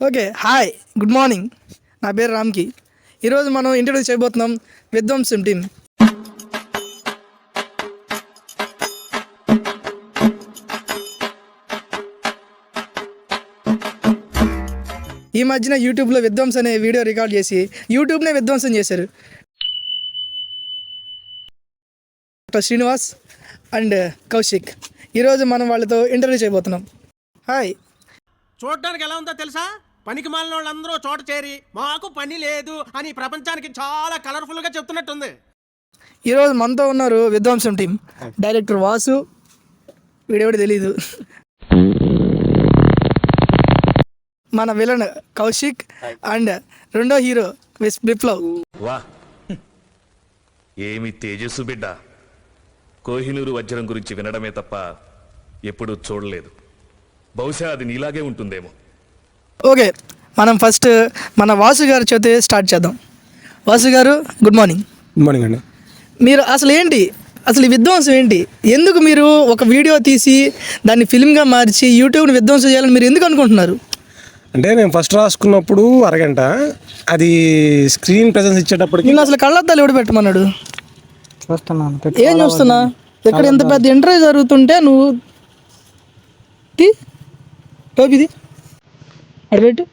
Okay hi good morning. నా పేరు రామ్కి. ఈరోజు మనం ఇంట్రడ్యూస్ చేయబోతున్నాం విధ్వంసం టీమ్. ఈ మధ్యన యూట్యూబ్లో విధ్వంస్ అనే వీడియో రికార్డ్ చేసి యూట్యూబ్నే విధ్వంసం చేశారు. Doctor Srinivas and Kaushik. ఈరోజు మనం వాళ్ళతో ఇంటర్వ్యూ చేయబోతున్నాం. హాయ్. చూడడానికి ఎలా ఉందో తెలుసా? పనికి మాలిన వాళ్ళందరూ చోట చేరి మాకు పని లేదు అని ప్రపంచానికి చాలా కలర్ఫుల్గా చెప్తున్నట్టుంది. ఈరోజు మనతో ఉన్నారు విధ్వంసం టీం. డైరెక్టర్ వాసు, వీడెవడి తెలీదు, మన విలన్ కౌశిక్ అండ్ రెండో హీరో విప్లవ్. వా ఏమి తేజస్సు బిడ్డ. కోహినూరు వజ్రం గురించి వినడమే తప్ప ఎప్పుడూ చూడలేదు. బహుశా అది నీలాగే ఉంటుందేమో. ఓకే, మనం ఫస్ట్ మన వాసు గారి చేత స్టార్ట్ చేద్దాం. వాసు గారు గుడ్ మార్నింగ్. గుడ్ మార్నింగ్ అండి. మీరు అసలు ఏంటి, అసలు ఈ విధ్వంసం ఏంటి? ఎందుకు మీరు ఒక వీడియో తీసి దాన్ని ఫిల్మ్గా మార్చి యూట్యూబ్ని విధ్వంసం చేయాలని మీరు ఎందుకు అనుకుంటున్నారు? అంటే నేను ఫస్ట్ రాసుకున్నప్పుడు అరగంట, అది స్క్రీన్ ప్రెజెన్స్ ఇచ్చేటప్పటికి నేను అసలు కళ్ళద్దాలు ఎవడు పెట్టమన్నాడు? ఏం చూస్తున్నా? ఇక్కడ ఎంత పెద్ద ఇంటర్వ్యూ జరుగుతుంటే నువ్వు టోపిది అడబెట్టు.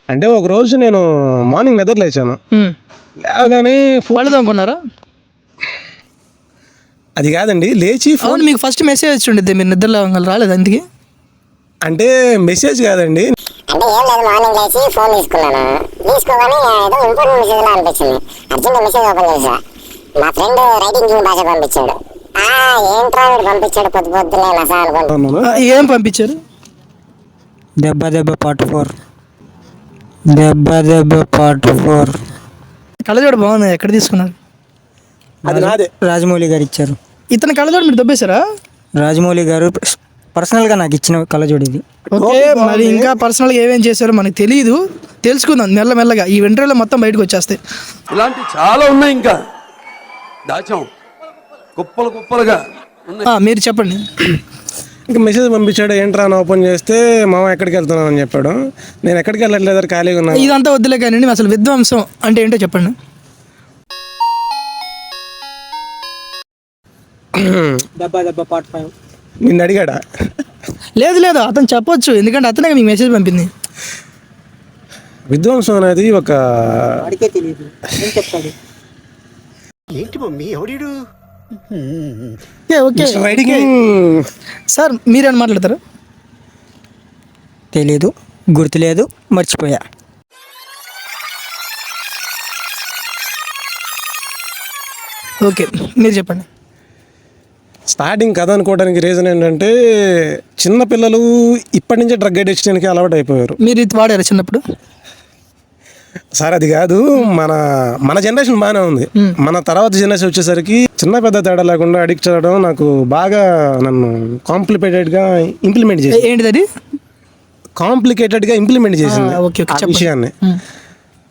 అంటే ఒక రోజు నేను మార్నింగ్ నిద్ర లేచాను. లేవగానే వాళ్ళు అనుకున్నారా? అది కాదండి, లేచి ఫోన్ మీకు ఫస్ట్ మెసేజ్ వచ్చి ఉండేది, మీరు నిద్ర లేవగల రాలేదు అందుకే. అంటే మెసేజ్ కాదండి, అంటే ఏం లేదు, మార్నింగ్ లేచి ఫోన్ తీసుకున్నాను. తీసుకోగానే ఏదో ఇంపార్టెంట్ మెసేజ్ లా అనిపించింది. అర్జెంట్ మెసేజ్ ఓపెన్ చేసా. మా ఫ్రెండ్ రైటింగ్ భాష పంపించాడు. ఏంట్రా వీడు పంపించాడు పొద్దు పొద్దునే నసా అనుకుంటున్నాను. ఏం పంపించారు? దెబ్బ దెబ్బ పార్ట్ 4. దెబ్బ దెబ్బ పార్ట్ 4. కళ్ళజోడు బాగుంది, ఎక్కడ తీసుకున్నారు? అది నాదే, రాజమౌళి గారు ఇచ్చారు. ఇతను కళ్ళజోడు మీరు దొబ్బేశారా? రాజమౌళి గారు పర్సనల్గా నాకు ఇచ్చిన కళ్ళజోడు ఇది. ఓకే, మరి ఇంకా పర్సనల్గా ఏమేం చేశారో మనకు తెలియదు, తెలుసుకుందాం మెల్లమెల్లగా. ఈ ఇంటర్వ్యూలో మొత్తం బయటకు వచ్చేస్తాయి. ఇలాంటి చాలా ఉన్నాయి, ఇంకా దాచాం కుప్పలు కుప్పలుగా. మీరు చెప్పండి. ఇంకా మెసేజ్ పంపించాడు. ఏంట్రా అని ఓపెన్ చేస్తే మామ ఎక్కడికి వెళ్తున్నాను అని చెప్పాడు. నేను ఎక్కడికి వెళ్ళట్లేదు, ఖాళీగా ఉన్నాను. ఇదంతా వద్దులే కానీ అసలు విధ్వంసం అంటే ఏంటో చెప్పండి. దెబ్బ దెబ్బ పార్ట్ 5. నిన్ను అడిగాడా? లేదు లేదు, అతను చెప్పొచ్చు, ఎందుకంటే అతనే మీకు మెసేజ్ పంపింది. విధ్వంసం అనేది ఒక వాడికే తెలియదు, ఏం చెప్తాడు? ఏంటి మమ్మీ ఎవడీడు? ఓకే రైటింగ్ సార్, మీరేం మాట్లాడతారు? తెలీదు, గుర్తులేదు, మర్చిపోయా. ఓకే, మీరు చెప్పండి. స్టార్టింగ్ కథ అనుకోవడానికి రీజన్ ఏంటంటే చిన్నపిల్లలు ఇప్పటి నుంచే డ్రగ్ అడిక్షన్కి అలవాటు అయిపోయారు. మీరు ఇది వాడారు చిన్నప్పుడు? సార్ అది కాదు, మన జనరేషన్ బాగానే ఉంది. మన తర్వాత జనరేషన్ వచ్చేసరికి చిన్న పెద్ద తేడా లేకుండా అడిక్ట్ అవ్వడం నాకు బాగా నన్ను కాంప్లికేటెడ్గా ఇంప్లిమెంట్ చేసింది. ఏంటిది అది? కాంప్లికేటెడ్గా ఇంప్లిమెంట్ చేసింది ఆ విషయాన్ని.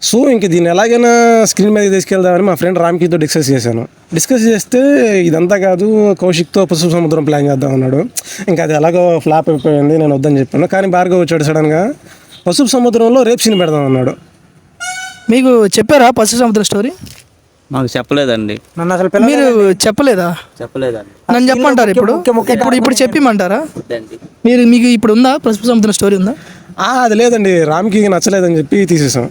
సో ఇంక దీన్ని ఎలాగైనా స్క్రీన్ మీద తీసుకెళ్దామని మా ఫ్రెండ్ రామ్కీతో డిస్కస్ చేస్తే ఇదంతా కాదు, కౌశిక్తో పసుపు సముద్రం ప్లాన్ చేద్దాం అన్నాడు. ఇంకా అది ఎలాగో ఫ్లాప్ అయిపోయింది, నేను వద్దని చెప్పాను. కానీ భార్గవ్ వచ్చాడు సడన్గా, పసుపు సముద్రంలో రేప్ సీన్ పెడదాం అన్నాడు. మీకు చెప్పారా పసుపు సముద్రం స్టోరీ? మాకు చెప్పలేదండి. నన్ను అసలు మీరు చెప్పలేదా? చెప్పలేదండి. నన్ను చెప్పమంటారు ఇప్పుడు? ఇప్పుడు చెప్పమంటారా? మీకు ఇప్పుడు ఉందా పసుపు సముద్రం స్టోరీ ఉందా? అది లేదండి, రామ్కి నచ్చలేదని చెప్పి తీసేసాం.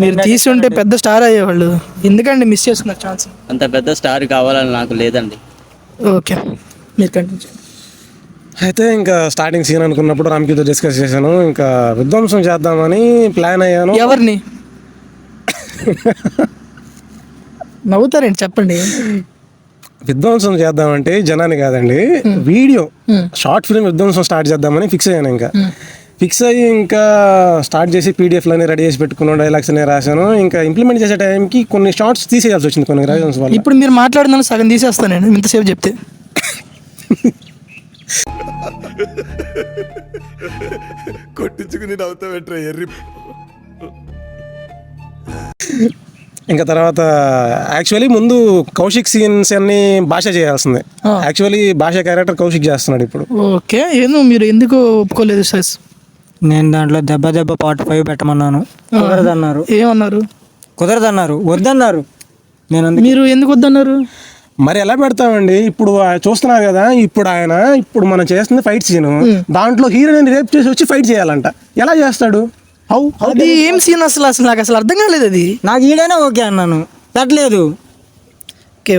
మీరు తీసుంటే పెద్ద స్టార్ అయ్యేవాళ్ళు, ఎందుకండి మిస్ చేసుకున్నారు ఛాన్స్? అంత పెద్ద స్టార్ కావాలని నాకు లేదండి. ఓకే, మీరు కంటిన్యూ. అయితే ఇంకా స్టార్టింగ్ సీన్ అనుకున్నప్పుడు రామ్కీతో డిస్కస్ చేశాను. ఇంకా విధ్వంసం చేద్దామని ప్లాన్ అయ్యాను. ఎవరిని నవ్వుతారేంటి చెప్పండి. విధ్వంసం చేద్దామంటే జనాన్ని కాదండి, వీడియో షార్ట్ ఫిల్మ్ విధ్వంసం స్టార్ట్ చేద్దామని ఫిక్స్ అయ్యాను. ఫిక్స్ అయ్యి ఇంకా స్టార్ట్ చేసి పీడిఎఫ్లన్నీ రెడీ చేసి పెట్టుకున్నాను, డైలాగ్స్ అన్నీ రాశాను. ఇంకా ఇంప్లిమెంట్ చేసే టైంకి కొన్ని షార్ట్స్ తీసేయాల్సి వచ్చింది కొన్ని రీజన్స్ వల్ల. ఇప్పుడు మీరు మాట్లాడిన సగం తీసేస్తాను నేను ఇంతసేపు చెప్తే. కొట్టించుకుని నవ్వుతా ఎర్రి. ఇంకా తర్వాత యాక్చువల్లీ ముందు కౌశిక్ సీన్స్ అన్ని భాష చేయాల్సిందే. యాక్చువల్లీ భాష క్యారెక్టర్ కౌశిక్ చేస్తున్నాడు ఇప్పుడు. ఓకే, మీరు ఎందుకు ఒప్పుకోలేదు సార్? నేను దాంట్లో దెబ్బ పార్ట్ 5 పెట్టమన్నాను, కుదరదన్నారు. ఏమన్నారు? కుదరదన్నారు, వద్దన్నారు. మీరు ఎందుకు వద్దన్నారు? మరి ఎలా పెడతామండి? ఇప్పుడు చూస్తున్నారు కదా, ఇప్పుడు మనం చేస్తుంది ఫైట్ సీన్, దాంట్లో హీరోయిన్ రేప్ చేసి వచ్చి ఫైట్ చేయాలంట. ఎలా చేస్తాడు? అది ఏం సీన్ అసలు నాకు అర్థం కాలేదు. అది నాకు ఈడైనా ఓకే అన్నాను, పెట్టలేదు.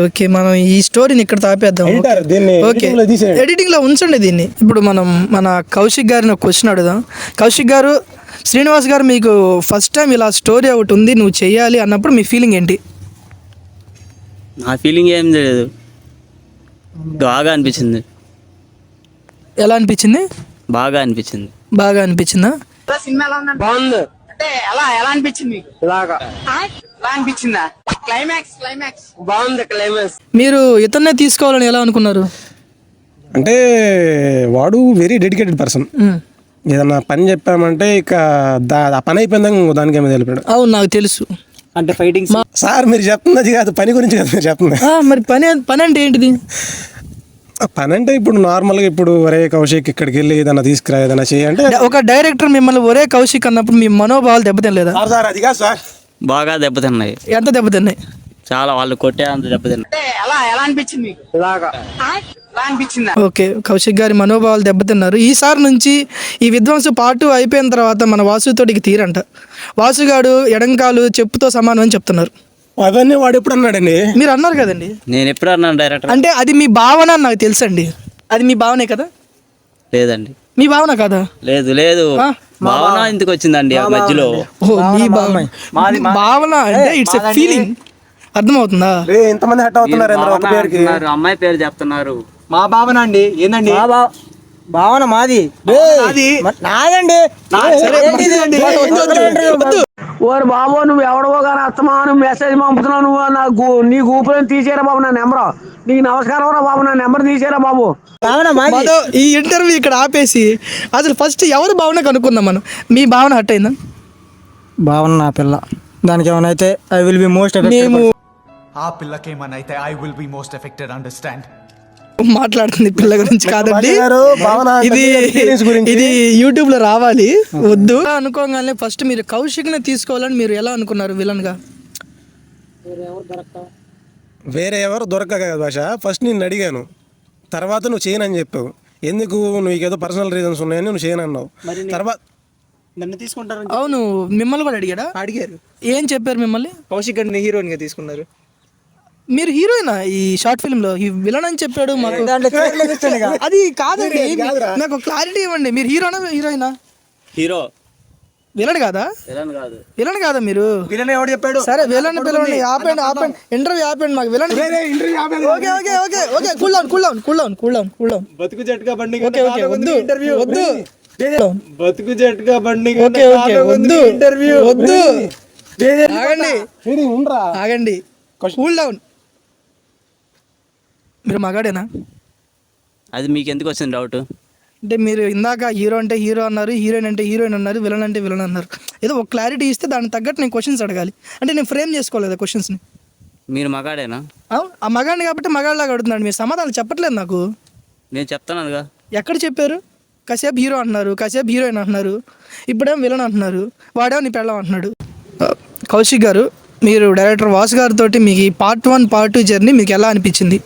ఓకే, మనం ఈ స్టోరీని ఇక్కడ తాపేద్దాం. ఓకే, ఎడిటింగ్ లో ఉంచండి దీన్ని. ఇప్పుడు మనం మన కౌశిక్ గారిని ఒక క్వశ్చన్ అడుగుదాం. కౌశిక్ గారు, శ్రీనివాస్ గారు మీకు ఫస్ట్ టైం ఇలా స్టోరీ ఒకటి ఉంది నువ్వు చెయ్యాలి అన్నప్పుడు మీ ఫీలింగ్ ఏంటి? నా ఫీలింగ్ ఏం తెలియదు, బాగా అనిపించింది. ఎలా అనిపించింది? బాగా అనిపించింది. బాగా అనిపించిందా? బాగుంది అంటే ఎలా అనిపించింది? ఇలాగా అనిపించిందా? క్లైమాక్స్ బాగుంది. క్లైమాక్స్ మీరు ఇతన్నే తీసుకోవాలని ఎలా అనుకున్నారు? అంటే వాడు వెరీ డెడికేటెడ్ పర్సన్. ఏదన్నా పని చెప్పామంటే ఇక ఆ పని అయిపోయిందాక ఇంకో దానికి ఏమో తెలిపాడు. అవును, నాకు తెలుసు. అంటే ఫైటింగ్ సార్ మీరు చెప్తున్నది కాదు, పని గురించి కదా మీరు చెప్తుంది. మరి పని అంటే ఏంటిది? పని అంటే ఇప్పుడు నార్మల్గా ఇప్పుడు ఒరే కౌశిక్ ఇక్కడికి వెళ్ళి ఏదైనా తీసుకురా, ఏదైనా చేయంటే ఒక డైరెక్టర్ మిమ్మల్ని ఒరే కౌశిక్ అన్నప్పుడు మీ మనోభావాలు దెబ్బతినలేదా? సార్ అది కాదు సార్. బాగా దెబ్బతిన్నాయి. ఎంత దెబ్బతిన్నాయి? చాలా, వాళ్ళు కొట్టే అంత దెబ్బతిన్నాయి. ఎలా అనిపించింది? ఇలాగా అనిపించిందా? ఓకే, కౌశిక్ గారి మనోభావాలు దెబ్బతిన్నారు. ఈసారి నుంచి ఈ విధ్వంసు పార్ట్ 2 అయిపోయిన తర్వాత మన వాసుతోటికి తీరంట. వాసుగాడు ఎడంకాలు చెప్పుతో సమానం అని చెప్తున్నారు. అవన్నీ వాడు ఎప్పుడు అన్నాడండి? మీరు అన్నారు కదండి. నేను ఎప్పుడు అన్నాను డైరెక్టర్? అంటే అది మీ భావన అని నాకు తెలుసండి. అది మీ భావనే కదా? లేదండి, మీ భావన కదా? లేదు భావన ఎందుకు వచ్చిందండి ఆ మధ్యలో? మీ భావన అంటే ఇట్స్ ఎ ఫీలింగ్. అర్థమవుతుందా? ఎంతమంది హట్ అవుతున్నారు ఒక పేరుకి? అమ్మాయి పేరు చెప్తున్నారు. మా భావన అండి. ఏందండి భావన? మాది నాదండి. ఓరు బాబు, నువ్వు ఎవడవో కానీ అస్తమాను మెసేజ్ పంపుతున్నావు. నువ్వు నీ గూపులను తీసేరా బాబు నా నెంబర్. నీకు నమస్కారం రా బాబు, నా నెంబర్ తీసేరా బాబు. ఈ ఇంటర్వ్యూ ఇక్కడ ఆపేసి అసలు ఫస్ట్ ఎవరు భావన కనుక్కుందాం మనం. మీ భావన హట్ అయిందా? భావన నా పిల్ల, దానికి ఏమైనా ఐ విల్ బి మోస్ట్ మేము ఆ పిల్లకి ఏమైనా I will be most affected. Understand? మాట్లాడుతుంది పిల్ల గురించి కాదండి, ఇది యూట్యూబ్ లో రావాలి. వద్దు అనుకోగానే ఫస్ట్ మీరు కౌశిక్ ని తీసుకోవాలని మీరు ఎలా అనుకున్నారు విలన్ గా? వేరే ఎవరు దొరకక కదా భాష. ఫస్ట్ నేను అడిగాను, తర్వాత నువ్వు చేయనని చెప్పావు. ఎందుకు? నువ్వు ఏదో పర్సనల్ రీజన్స్ ఉన్నాయని నువ్వు చేయనన్నావు. తర్వాత నన్ను తీసుకుంటారు. అవును, మిమ్మల్ని కూడా అడిగారు. ఏం చెప్పారు మిమ్మల్ని? కౌశిక్ గారిని హీరోయిన్ గా తీసుకున్నారు. మీరు హీరోయినా ఈ షార్ట్ ఫిల్మ్ లో? విలన్ అని చెప్పాడు మాకు. అది కాదండి, నాకు క్లారిటీ ఇవ్వండి. మీరు హీరోయినా? హీరో. విలన్ కాదా? విలన్ కాదా మీరు? విలన్ ఎవడు చెప్పాడు? సరే విలన్ పిలవండి. ఆపండి ఇంటర్వ్యూ ఆపండి. మాకు విలన్ ఓకే కూల్ డౌన్. బతుకు జట్గా బండి. ఓకే వద్దు బతుకు జట్గా బండి. ఓకే వద్దు ఆగండి. Cool down. మీరు మగాడేనా? అది మీకు ఎందుకు వచ్చింది డౌట్? అంటే మీరు ఇందాక హీరో అంటే హీరో అన్నారు, హీరోయిన్ అంటే హీరోయిన్ అన్నారు, విలన్ అంటే విలన్ అన్నారు. ఏదో ఒక క్లారిటీ ఇస్తే దానికి తగ్గట్టు నేను క్వశ్చన్స్ అడగాలి. అంటే నేను ఫ్రేమ్ చేసుకోలేదు క్వశ్చన్స్ని. మీరు మగాడేనా? ఆ మగాడిని కాబట్టి మగాడిలాగా అడుగుతున్నాడు. మీరు సమాధానం చెప్పట్లేదు నాకు. నేను చెప్తానుగా. ఎక్కడ చెప్పారు? కాసేపు హీరో అంటున్నారు, కాసేపు హీరోయిన్ అంటున్నారు, ఇప్పుడేమో విలన్ అంటున్నారు, వాడేమో నీ పెళ్ళం అంటున్నాడు. కౌశిక్ గారు, మీరు డైరెక్టర్ వాసు గారితో మీకు ఈ పార్ట్ 1 పార్ట్ 2 జర్నీ మీకు ఎలా అనిపించింది?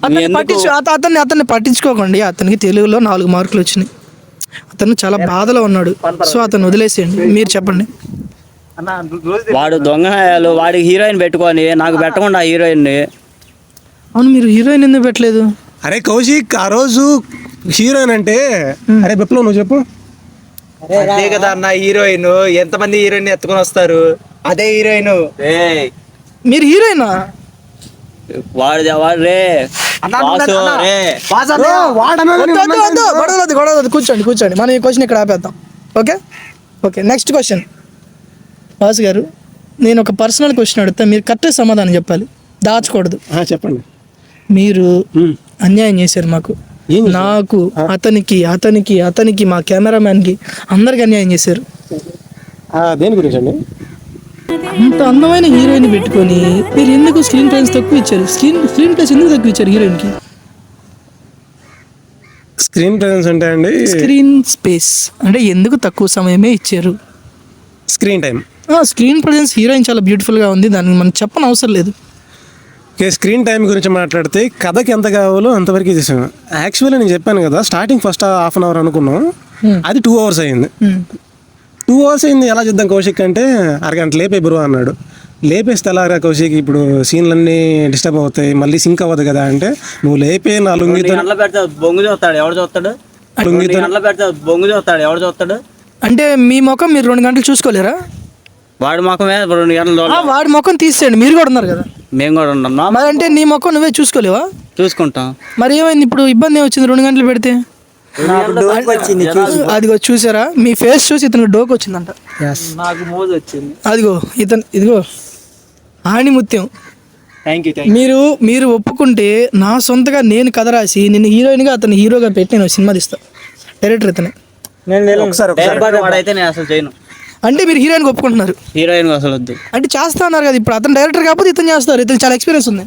అతన్ని పట్టించుకోకండి. అతనికి తెలుగులో 4 మార్కులు వచ్చినాయి. అతను చాలా బాధలో ఉన్నాడు. సో అతను వదిలేసేయండి. మీరు చెప్పండి. వాడు దొంగ, వాడికి హీరోయిన్ పెట్టుకొని నాకు పెట్టకుండా హీరోయిన్ని. అవును, మీరు హీరోయిన్ ఎందుకు పెట్టలేదు? అరే కౌశిక్, ఆ రోజు హీరోయిన్ అంటే అరే బిప్లవ్ నువ్వు చెప్పు. అదే కదా అన్న హీరోయిన్. ఎంతమంది హీరోయిన్ ఎత్తుకొని వస్తారు, అదే హీరోయిన్. మీరు హీరోయినా? గొడవద్దు, కూర్చోండి. మనం ఈ క్వశ్చన్ ఇక్కడ ఆపేద్దాం. Okay next question. వాసు గారు, నేను ఒక పర్సనల్ క్వశ్చన్ అడుగుతా, మీరు కరెక్ట్ సమాధానం చెప్పాలి, దాచకూడదు. చెప్పండి. మీరు అన్యాయం చేశారు మాకు, నాకు, అతనికి మా కెమెరామ్యాన్కి అందరికి అన్యాయం చేశారు. దేని గురించి అండి? అంత అందమైన హీరోయిన్ పెట్టుకొని మీరు ఎందుకు స్క్రీన్ ప్లేస్ తక్కువ ఇచ్చారు? స్క్రీన్ ప్లేస్ ఎందుకు తక్కువ ఇచ్చారు హీరోయిన్కి? స్క్రీన్ ప్రెజెన్స్ అంటే అండి, స్క్రీన్ స్పేస్ అంటే ఎందుకు తక్కువ సమయమే ఇచ్చారు? Screen time. Screen presence heroine చాలా బ్యూటిఫుల్గా ఉంది, దాన్ని మనం చెప్పని అవసరం లేదు. ఓకే, స్క్రీన్ టైం గురించి మాట్లాడితే కథకి ఎంత కావాలో అంతవరకు చేసాను. యాక్చువల్లీ నేను చెప్పాను కదా, starting first half an hour అనుకున్నాం, అది 2 hours అయింది. 2 hours అయింది. ఎలా చేద్దాం కౌశిక్ అంటే, అరగంట లేపే బ్రో అన్నాడు. లేపేస్తే ఎలాగా కౌశిక్, ఇప్పుడు సీన్లన్నీ డిస్టర్బ్ అవుతాయి, మళ్ళీ సింక్ అవ్వదు కదా అంటే, నువ్వు లేపే నా లుంగితో బొంగు చూస్తాడు, ఎవడు చూస్తాడు? బొంగు చూస్తాడు, ఎవడు చూస్తాడు? అంటే మీ ముఖం మీరు 2 గంటలు చూసుకోలేరా? వాడి ముఖమే 2 గంటలు. వాడి ముఖం తీసేయండి, మీరు కూడా ఉన్నారు కదా. మేము కూడా ఉన్నాం. మరి అంటే నీ ముఖం నువ్వే చూసుకోలేవా? చూసుకుంటాం. మరి ఏమైంది ఇప్పుడు? ఇబ్బంది ఏమొచ్చింది 2 గంటలు పెడితే? అదిగో చూసారా, మీ ఫేస్ చూసి ఇతనికి డోక్ వచ్చిందంట. నాకు మోజు వచ్చింది. అదిగో ఇదిగో ఆణిముత్యం. మీరు ఒప్పుకుంటే నా సొంతగా నేను కథ రాసి నిన్ను హీరోయిన్గా అతను హీరోగా పెట్టి నేను సినిమా తీస్తా. డైరెక్టర్ ఇతనే. వాడైతే నేను అసలు చేయను. అంటే మీరు హీరోయిన్కి ఒప్పుకుంటున్నారు? హీరోయిన్ అసలు వద్దు అంటే చేస్తా అన్నారు కదా. ఇప్పుడు అతను డైరెక్టర్ కాకపోతే ఇతను చేస్తారు. ఇతను చాలా ఎక్స్పీరియన్స్ ఉంది.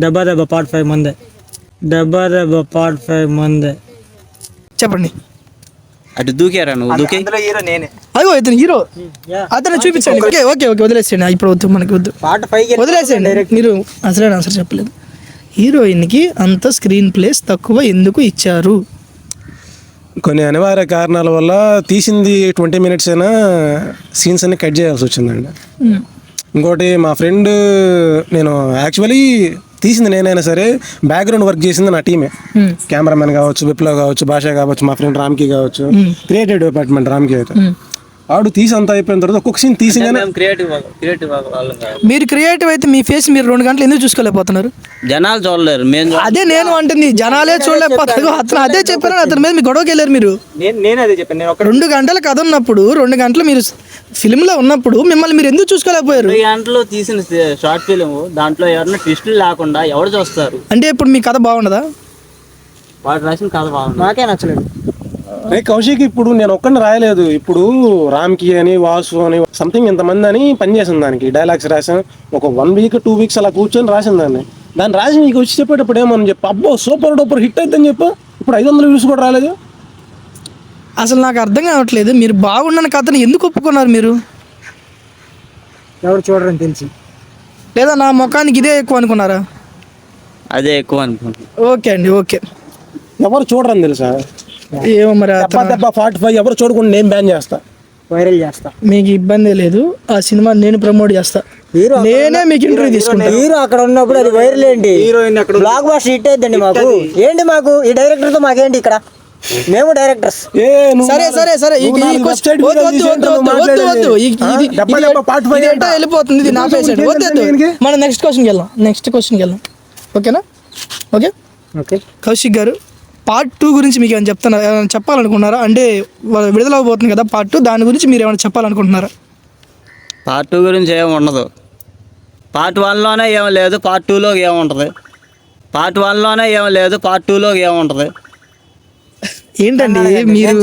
దెబ్బ పార్ట్ 5 మందే. పార్ట్ 5 మందే. చెప్పండి. అటు దూకారా నువ్వు? దూకే హీరో నేనే. అదిగో ఇతను హీరో, అతను చూపించండి. ఓకే వదిలేసేయండి, ఇప్పుడు వద్దు, మనకి వద్దు, పార్ట్ 5 వదిలేసేయండి. మీరు అసలైన ఆన్సర్ చెప్పలేదు. హీరోయిన్కి అంత స్క్రీన్ ప్లేస్ తక్కువ ఎందుకు ఇచ్చారు? కొన్ని అనివార్య కారణాల వల్ల తీసింది 20 minutes అయినా సీన్స్ అన్ని కట్ చేయాల్సి వచ్చిందండి. ఇంకోటి మా ఫ్రెండ్, నేను యాక్చువల్లీ తీసింది నేనైనా సరే, బ్యాక్గ్రౌండ్ వర్క్ చేసింది నా టీమే. కెమెరామెన్ కావచ్చు, విప్లవ్ కావచ్చు, భాష కావచ్చు, మా ఫ్రెండ్ రామ్కి కావచ్చు, క్రియేటివ్ డిపార్ట్మెంట్ రామ్కి అయితే. ఆడు తీసి అంతా అయిపోయిన తర్వాత ఒక్కొక్క సీన్ తీసిగానే మీరు క్రియేటివ్ అయితే మీ ఫేస్ మీరు 2 గంటలు ఎందుకు చూసుకోలేకపోతున్నారు? జనాలు చూడలేరు. అదే నేను అంటుంది, జనాలే చూడలేకపోతారు. అతను అదే చెప్పారు, అతని మీద మీ గొడవకి వెళ్ళారు మీరు. నేను అదే చెప్పాను. 2 గంటల కథ ఉన్నప్పుడు, 2 గంటలు మీరు ఫిల్మ్లో ఉన్నప్పుడు మిమ్మల్ని మీరు ఎందుకు చూసుకోలేకపోయారు? 2 గంటలు తీసిన షార్ట్ ఫిల్మ్, దాంట్లో ఎవరైనా ట్విస్టులు లేకుండా ఎవరు చూస్తారు? అంటే ఇప్పుడు మీ కథ బాగుండదా? వాడు రాసిన కథ బాగుంది, నాకే నచ్చలేదు. కౌశిక్, ఇప్పుడు నేను ఒక్కడిని రాయలేదు. ఇప్పుడు రామ్కి అని, వాసు అని, సంథింగ్ ఇంతమంది అని పనిచేసింది. దానికి డైలాగ్స్ రాసాం. ఒక 1 week 2 weeks అలా కూర్చొని రాసిన దాన్ని రాసి నీకు వచ్చి చెప్పేటప్పుడు ఏమని చెప్పు, అబ్బో సూపర్ డూపర్ హిట్ అవుతుందని చెప్పు. ఇప్పుడు 500 views కూడా రాలేదు. అసలు నాకు అర్థం కావట్లేదు, మీరు బాగుండని కథను ఎందుకు ఒప్పుకున్నారు? మీరు ఎవరు చూడరని తెలిసి, లేదా నా ముఖానికి ఇదే ఎక్కువ అనుకున్నారా? అదే ఎక్కువ అనుకుంటున్నాను. ఓకే అండి, ఓకే. ఎవరు చూడరని తెలుసా? ఏమో మరి 45 ఎవరు చూడకుండా నేను బ్యాన్ చేస్తా, వైరల్ చేస్తా. మీకు ఇబ్బంది లేదు, ఆ సినిమా నేను ప్రమోట్ చేస్తా. నేనే మీకు ఇంటర్వ్యూ తీసుకుంటా. హీరో అక్కడ ఉన్నప్పుడు అది వైరల్ ఏంటి? బ్లాక్ బస్టర్ హిట్ అయిద్దండి మాకు. ఏంటి మాకు ఈ డైరెక్టర్తో మాకేంటి? ఇక్కడ మేము డైరెక్టర్స్. సరే వెళ్ళిపోతుంది, ఇది నా పేషెంట్. మనం నెక్స్ట్ క్వశ్చన్కి వెళ్దాం. ఓకేనా? ఓకే కౌశిక్ గారు, పార్ట్ 2 గురించి మీకు ఏమైనా చెప్పాలనుకుంటున్నారా? అంటే విడుదల అవబోతుంది కదా పార్ట్ 2, దాని గురించి మీరు ఏమైనా చెప్పాలనుకుంటున్నారా? పార్ట్ 2 గురించి ఏమి ఉండదు. పార్ట్ 1లోనే ఏం లేదు, పార్ట్ 2లో ఏముంటుంది? పార్ట్ 1లోనే ఏం లేదు, పార్ట్ 2లో ఏముంటుంది? ఏంటండి మీరు?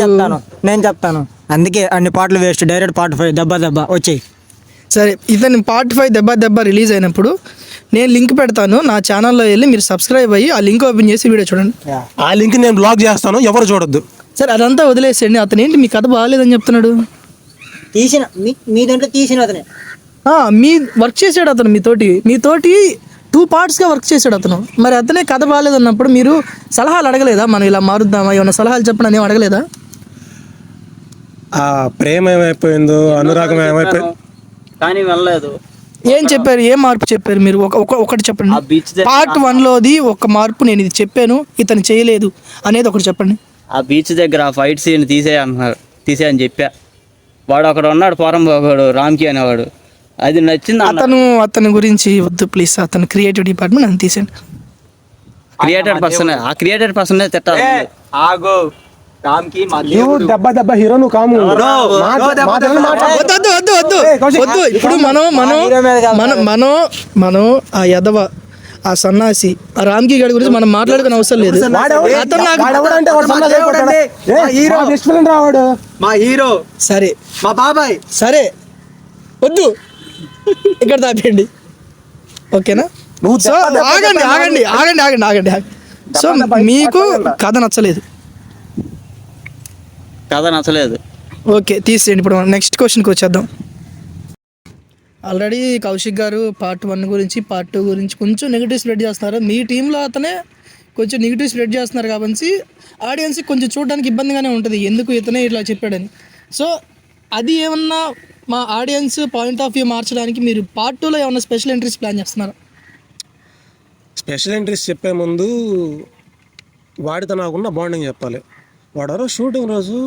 నేను చెప్తాను. అందుకే అన్ని పాటలు వేస్ట్. డైరెక్ట్ పార్ట్ 5 దెబ్బ వచ్చాయి. సరే, ఇతను పార్ట్ 5 దెబ్బ రిలీజ్ అయినప్పుడు నేను లింక్ పెడతాను. నా ఛానల్లో వెళ్ళి మీరు సబ్స్క్రైబ్ అయ్యి ఆ లింక్ ఓపెన్ చేసి వీడియో చూడండి. ఆ లింక్ నేను బ్లాక్ చేస్తాను, ఎవరు చూడొద్దు. సరే, అదంతా వదిలేసేయండి. అతను ఏంటి మీ కథ బాగాలేదని చెప్తున్నాడు? తీసిన మీ దాంట్లో తీసిన అతనే మీ వర్క్ చేసాడు అతను మీతోటి 2 partsగా వర్క్ చేశాడు అతను. మరి అతనే కథ బాగాలేదన్నప్పుడు మీరు సలహాలు అడగలేదా? మనం ఇలా మారుద్దామా, ఏమైనా సలహాలు చెప్పండి అని అడగలేదా? ఆ ప్రేమ ఏమైపోయిందో, అనురాగం ఏమైపోయిందో కానీ వెళ్ళలేదు. ఏం చెప్పారు? ఏం మార్పు చెప్పారు మీరు? ఒకటి చెప్పండి. పార్ట్ 1లోది ఒక మార్పు నేను ఇది చెప్పాను, ఇతను చేయలేదు అనేది ఒకటి చెప్పండి. ఆ బీచ్ దగ్గర ఆ ఫైట్ సీన్ తీసేయని చెప్పా. వాడు అక్కడ ఉన్నాడు, పోరంబోగాడు, రామ్కి అనేవాడు. అది నచ్చింది. అతని గురించి వద్దు ప్లీజ్. అతను క్రియేటివ్ డిపార్ట్మెంట్ అని తీసేయండి. క్రియేటెడ్ పర్సన్ తిట్టాలి. ఆగో రామ్కి దెబ్బ హీరో నువ్వు కాము. వద్దు. ఇప్పుడు మనం ఆ యదవ ఆ సన్నాసి ఆ రామ్కి గారి గురించి మనం మాట్లాడుకునే అవసరం లేదు. అతను నాకు మా హీరో, సరే మా బాబాయ్. సరే వద్దు ఇక్కడ తాపేయండి, ఓకేనా? సో ఆగండి ఆగండి ఆగండి ఆగండి ఆగండి. సో మీకు కథ నచ్చలేదు, కథ నచ్చలేదు. ఓకే తీసేయండి. ఇప్పుడు మనం నెక్స్ట్ క్వశ్చన్కి వచ్చేద్దాం. ఆల్రెడీ కౌశిక్ గారు పార్ట్ 1 గురించి పార్ట్ 2 గురించి కొంచెం నెగిటివ్ స్ప్రెడ్ చేస్తున్నారు. మీ టీంలో అతనే కొంచెం నెగిటివ్ స్ప్రెడ్ చేస్తున్నారు కాబట్టి ఆడియన్స్కి కొంచెం చూడడానికి ఇబ్బందిగానే ఉంటుంది, ఎందుకు ఇతనే ఇట్లా చెప్పాడని. సో అది ఏమన్నా మా ఆడియన్స్ పాయింట్ ఆఫ్ వ్యూ మార్చడానికి మీరు పార్ట్ 2లో ఏమన్నా స్పెషల్ ఎంట్రీస్ ప్లాన్ చేస్తున్నారా? స్పెషల్ ఎంట్రీస్ చెప్పే ముందు వాడితో నాకున్న బాండింగ్ చెప్పాలి. వాడు షూటింగ్ రోజు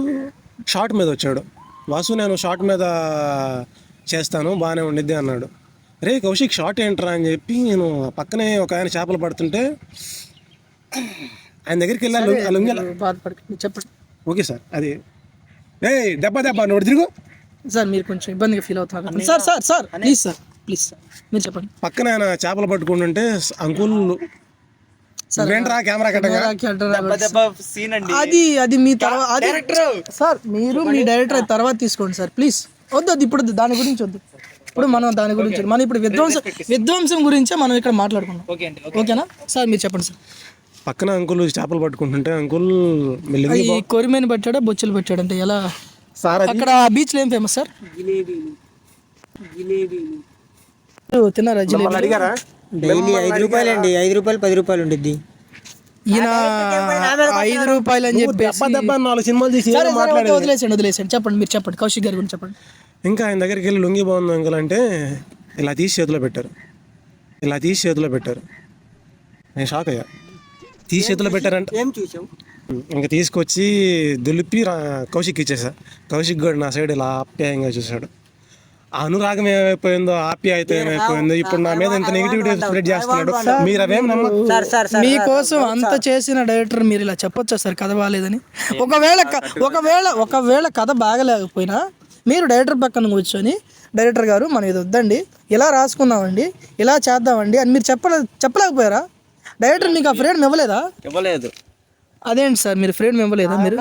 షార్ట్ మీద వచ్చాడు. వాసు నేను షార్ట్ మీద చేస్తాను బాగానే ఉండిద్ది అన్నాడు. రే కౌశిక్ షార్ట్ ఏంట్రా అని చెప్పి నేను పక్కనే ఒక ఆయన చేపలు పడుతుంటే ఆయన దగ్గరికి వెళ్ళాలి. బాధపడకండి, చెప్పండి. ఓకే సార్, అది దెబ్బ నోటి తిరుగు సార్ మీరు కొంచెం ఇబ్బందిగా ఫీల్ అవుతున్నారు sir. Sir sir please sir, please sir మీరు చెప్పండి. పక్కన ఆయన చేపలు పట్టుకుంటుంటే అంకుల్ ఏంట్రా కెమెరా అది మీ తర్వాత సార్, మీరు మీ డైరెక్టర్ తర్వాత తీసుకోండి సార్ ప్లీజ్. వద్దు ఇప్పుడు దాని గురించి వద్దు. ఇప్పుడు మనం దాని గురించి మనం ఇప్పుడు విధ్వంసం గురించే మనం ఇక్కడ మాట్లాడుకున్నాం, ఓకేనా? సార్ మీరు చెప్పండి సార్. పక్కన అంకుల్ చేపలు పట్టుకుంటుంటే అంకుల్ ఈ కొరిమేని పట్టాడా బొచ్చులు పట్టాడు అంటే ఎలా సార్? అక్కడ బీచ్లో ఏం ఫేమస్ సార్? తిన్నారా జిలేబీ? అడిగారా? డైలీ 5 రూపాయలు అండి, 5 రూపాయలు 10 రూపాయలు ఉండిద్ది. ఈయన 5 రూపాయలు అని చెప్పేసి 4 సినిమాలు తీసి వదిలేసండి. చెప్పండి మీరు చెప్పండి, కౌశిక్ గారి గురించి చెప్పండి. ఇంకా ఆయన దగ్గరికి వెళ్ళి లుంగి బాగుంది అంకుల్ అంటే ఇలా తీసి చేతిలో పెట్టారు. నేను షాక్ అయ్యా. తీసి చేతిలో పెట్టారంటే ఏం చూసావు? ఇంకా తీసుకొచ్చి దులిపి కౌశిక్ ఇచ్చేసా. కౌశిక్ గడు నా సైడ్ ఇలా ఆప్యాయంగా చూశాడు. అనురాగం ఏమైపోయిందో, ఆప్యాయత ఏమైపోయిందో, ఇప్పుడు నా మీద ఇంత నెగిటివిటీ స్ప్రెడ్ చేస్తున్నాడు. మీరు అవేం మీకోసం అంత చేసిన డైరెక్టర్ మీరు ఇలా చెప్పొచ్చా సార్ కథ బాగాలేదని? ఒకవేళ కథ బాగలేకపోయినా మీరు డైరెక్టర్ పక్కన కూర్చొని డైరెక్టర్ గారు మనం ఇది వద్దండి, ఇలా రాసుకున్నామండి, ఇలా చేద్దామండి అని మీరు చెప్పలేకపోయారా? డైరెక్టర్ మీకు ఆ ఫ్రీడమ్ ఇవ్వలేదు. అదేంటి సార్ మీరు ఫ్రీడమ్ ఇవ్వలేదా? మీరు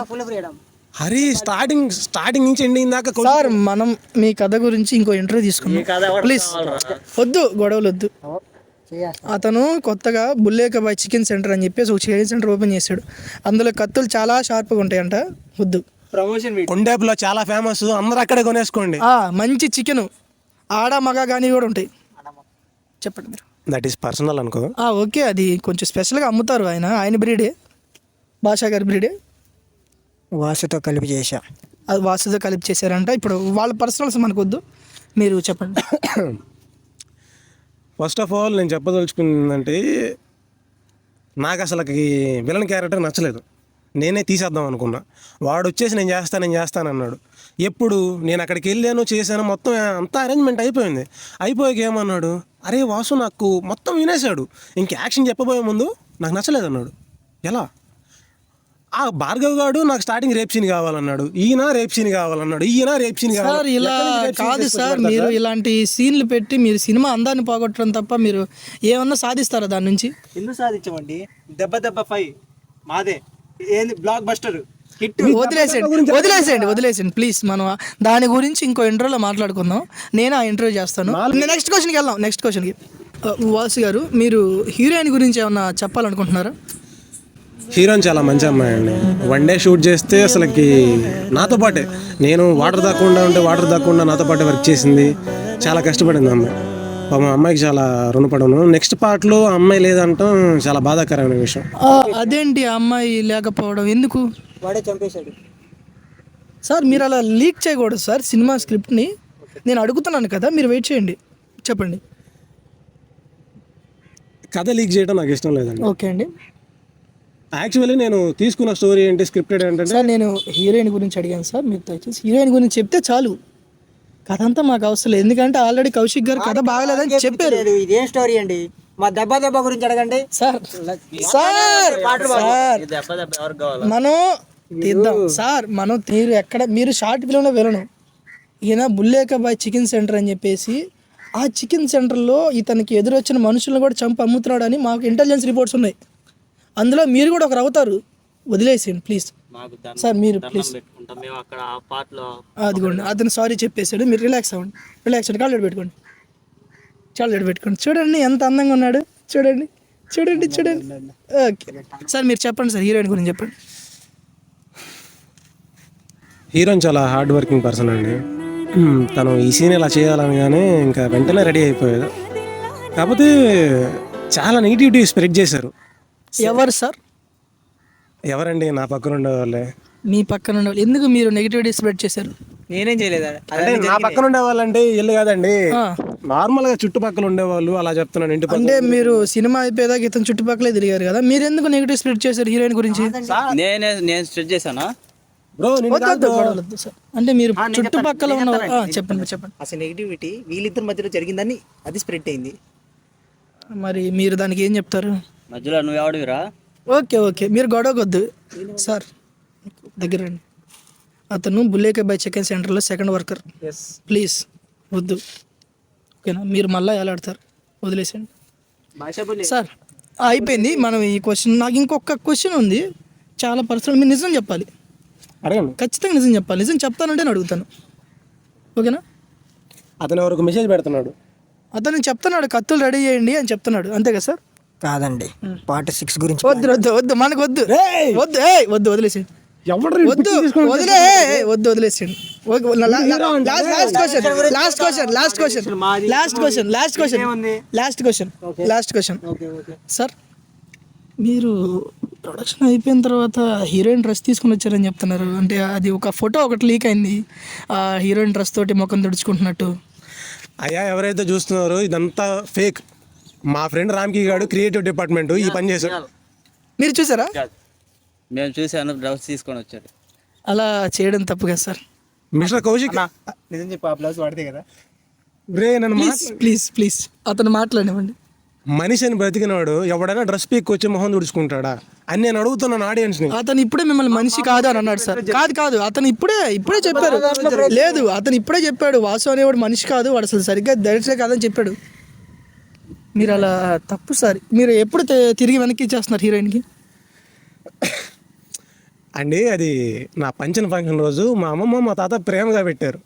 హరి స్టార్టింగ్ నుంచి ఎండింగ్ దాకా సార్ మనం మీ కథ గురించి ఇంకో ఇంటర్వ్యూ తీసుకున్నాం ప్లీజ్. వద్దు గొడవలు వద్దు. అతను కొత్తగా బుల్లేకబాయ్ చికెన్ సెంటర్ అని చెప్పేసి ఒక చికెన్ సెంటర్ ఓపెన్ చేశాడు. అందులో కత్తులు చాలా షార్ప్గా ఉంటాయంట. వద్దు. ప్రమోషన్ కొండేపులో చాలా ఫేమస్, అందరూ అక్కడే కొనేసుకోండి. మంచి చికెన్ ఆడ మగ కానీ కూడా ఉంటాయి. చెప్పండి మీరు. దట్ ఈస్ పర్సనల్ అనుకో. ఓకే అది కొంచెం స్పెషల్గా అమ్ముతారు. ఆయన బ్రీడే, భాషా గారి బ్రీడే. వాసుతో కలిపి చేశా. అది వాసుతో కలిపి చేశారంట. ఇప్పుడు వాళ్ళ పర్సనల్స్ మనకు వద్దు, మీరు చెప్పండి. ఫస్ట్ ఆఫ్ ఆల్ నేను చెప్పదలుచుకుందంటే నాకు అసలుకి విలన్ క్యారెక్టర్ నచ్చలేదు. నేనే తీసేద్దాం అనుకున్నా. వాడు వచ్చేసి నేను చేస్తాను అన్నాడు. ఎప్పుడు నేను అక్కడికి వెళ్ళాను చేశాను, మొత్తం అంతా అరేంజ్మెంట్ అయిపోయింది. అయిపోయాక ఏమన్నాడు, అరే వాసు నాకు మొత్తం వినేశాడు, ఇంక యాక్షన్ చెప్పబోయే ముందు నాకు నచ్చలేదు అన్నాడు. ఎలా? ఆ భార్గవ్ గాడు నాకు స్టార్టింగ్ రేప్ సీన్ కావాలన్నాడు, ఈయన రేప్ సీన్ కావాలన్నాడు, సార్ ఇలా కాదు సార్. మీరు ఇలాంటి సీన్లు పెట్టి మీరు సినిమా అందాన్ని పోగొట్టడం తప్ప మీరు ఏమన్నా సాధిస్తారా దాని నుంచి? ఎందుకు సాధించమండి? దెబ్బ 5 మాదే, ఏంది బ్లాక్ బస్టర్ హిట్. వదిలేసేయండి ప్లీజ్. మనం దాని గురించి ఇంకో ఇంటర్వ్యూలో మాట్లాడుకుందాం. నేను ఆ ఇంటర్వ్యూ చేస్తాను. నెక్స్ట్ క్వశ్చన్కి వెళ్దాం. నెక్స్ట్ క్వశ్చన్కి వాసు గారు, మీరు హీరోయిన్ గురించి ఏమన్నా చెప్పాలనుకుంటున్నారా? హీరోయిన్ చాలా మంచి అమ్మాయి అండి. 1 డే షూట్ చేస్తే అసలుకి నాతో పాటే, నేను వాటర్ దాక్కుండా నాతో పాటే వర్క్ చేసింది. చాలా కష్టపడింది అమ్మాయి. మా అమ్మాయికి చాలా రుణపడను. నెక్స్ట్ పార్ట్లో అమ్మాయి లేదంటాం చాలా బాధాకరమైన విషయం. అదేంటి అమ్మాయి లేకపోవడం ఎందుకు? వాడే చంపేశాడు సార్. మీరు అలా లీక్ చేయకూడదు సార్ సినిమా స్క్రిప్ట్ని. నేను అడుగుతున్నాను కదా, మీరు వెయిట్ చేయండి. చెప్పండి. కథ లీక్ చేయడం నాకు ఇష్టం లేదండి. ఓకే అండి. యాక్చువల్లీ నేను తీసుకున్న స్టోరీ ఏంటి, స్క్రిప్టెడ్ ఏంటంటే సార్ నేను హీరోయిన్ గురించి అడిగాను సార్. మీరు దయచేసి హీరోయిన్ గురించి చెప్తే చాలు, కథ అంతా మాకు అవసరం లేదు. ఎందుకంటే ఆల్రెడీ కౌశిక్ గారు కథ బాగలేదని చెప్పారు. ఇదేం స్టోరీ అండి? మా దెబ్బ గురించి అడగండి సార్. మనం తీద్దాం సార్. మీరు షార్ట్ ఫిల్మ్లో వెళ్ళను. ఈయన బుల్లేకబాయ్ చికెన్ సెంటర్ అని చెప్పేసి ఆ చికెన్ సెంటర్లో ఇతనికి ఎదురొచ్చిన మనుషులను కూడా చంపి అమ్ముతున్నాడు అని మాకు ఇంటెలిజెన్స్ రిపోర్ట్స్ ఉన్నాయి. అందులో మీరు కూడా ఒకరు అవుతారు. వదిలేసేయండి ప్లీజ్ సార్, మీరు ప్లీజ్. అదిగోండి అతను సారీ చెప్పేశాడు, మీరు రిలాక్స్ అవ్వండి. రిలాక్స్ అవ్వండి, కాళ్ళు పెట్టుకోండి, కాళ్ళు పెట్టుకోండి. చూడండి ఎంత అందంగా ఉన్నాడు, చూడండి చూడండి చూడండి. ఓకే సార్, మీరు చెప్పండి సార్, హీరోయిన్ గురించి చెప్పండి. హీరోయిన్ చాలా హార్డ్ వర్కింగ్ పర్సన్ అండి. తను ఈ సీన్ ఇలా చేయాలని ఇంకా వెంటనే రెడీ అయిపోయాడు. కాకపోతే చాలా నెగిటివిటీ స్ప్రెడ్ చేశారు. ఎవరు సార్? ఎవరండి? నా పక్కన ఉండే వాళ్ళే. మీ పక్కన ఉండే వాళ్ళు ఎందుకు మీరు నెగిటివిటీ స్ప్రెడ్ చేశారు? నేనేం చేయలేదా? అంటే నా పక్కన ఉండే వాళ్ళంటే ఇల్లు కాదండి, నార్మల్ గా చుట్టుపక్కల ఉండేవాళ్ళు. అలా చెప్తున్నాను. ఇంటి అంటే మీరు సినిమా అయిపోయేదాకా ఇతను చుట్టుపక్కలే తిరిగారు కదా, మీరు ఎందుకు నెగిటివ్ స్ప్రెడ్ చేశారు హీరోయిన్ గురించి? నేను స్ప్రెడ్ చేశానా? బ్రో వద్దు సార్, అంటే మీరు చుట్టుపక్కల ఉన్న చెప్పండి చెప్పండి. అసలు నెగిటివిటీ వీళ్ళిద్దరి మధ్యలో జరిగిందని అది స్ప్రెడ్ అయింది. మరి మీరు దానికి ఏం చెప్తారు? మధ్యలో నువ్వు ఎవడివిరా? ఓకే ఓకే, మీరు గొడవకొద్దు సార్, దగ్గర రండి. అతను బుల్లేకబాయ్ చికెన్ సెంటర్లో సెకండ్ వర్కర్. ప్లీజ్ వద్దు, ఓకేనా? మీరు మళ్ళీ ఎలా ఆడతారు, వదిలేసేయండి సార్. అయిపోయింది మనం ఈ క్వశ్చన్. నాకు ఇంకొక క్వశ్చన్ ఉంది, చాలా పర్సనల్. మీరు నిజం చెప్పాలి, అడగండి. ఖచ్చితంగా నిజం చెప్పాలి. నిజం చెప్తానంటే నేను అడుగుతాను, ఓకేనా? అతను ఎవరికి మెసేజ్ పెడుతున్నాడు, అతను చెప్తున్నాడు కత్తులు రెడీ చేయండి అని చెప్తున్నాడు, అంతే కదా సార్? కాదండి, పార్ట్ 6 గురించి వద్దు వద్దు వద్దు, మనకు వద్దు వద్దు, వద్దు వదిలేసేయండి, వద్దు వదిలేసేయండి. లాస్ట్ క్వశ్చన్ సార్, మీరు ప్రొడక్షన్ అయిపోయిన తర్వాత హీరోయిన్ డ్రెస్ తీసుకుని వచ్చారని చెప్తున్నారు. అంటే అది ఒక ఫోటో ఒకటి లీక్ అయింది, ఆ హీరోయిన్ డ్రెస్ తోటి ముఖం తుడుచుకుంటున్నట్టు. అయ్యా ఎవరైతే చూస్తున్నారో ఇదంతా ఫేక్. మా ఫ్రెండ్ రామ్కి గాడు క్రియేటివ్ డిపార్ట్మెంట్ ఈ పని చేశాడు. మీరు చూసారా? మేము చూసాను, డ్రెస్ తీసుకొని వచ్చాడు. అలా చేయడం తప్పు కదా సార్? మిస్టర్ కౌశిక్ నిజం చెప్పి ఆ బ్లౌజ్ వాడితే కదా. ప్లీజ్ ప్లీజ్ అతను మాట్లాడివ్వండి. మనిషి అని బ్రతికినవాడు ఎవడైనా డ్రెస్ పీక్ వచ్చి మొహం తుడుచుకుంటాడా అని నేను అడుగుతున్నాను ఆడియన్స్ని. అతను ఇప్పుడే మిమ్మల్ని మనిషి కాదు అని అన్నాడు సార్. కాదు అతను ఇప్పుడే చెప్పారు. లేదు, అతను ఇప్పుడే చెప్పాడు వాసు అనేవాడు మనిషి కాదు, వాడు అసలు సరిగ్గా డైరెక్టే కాదని చెప్పాడు. మీరు అలా తప్పు సార్. మీరు ఎప్పుడు తిరిగి వెనక్కి ఇచ్చేస్తున్నారు హీరోయిన్కి? అండి అది నా పంచన ఫంక్షన్ రోజు మా అమ్మమ్మ మా తాత ప్రేమగా పెట్టారు,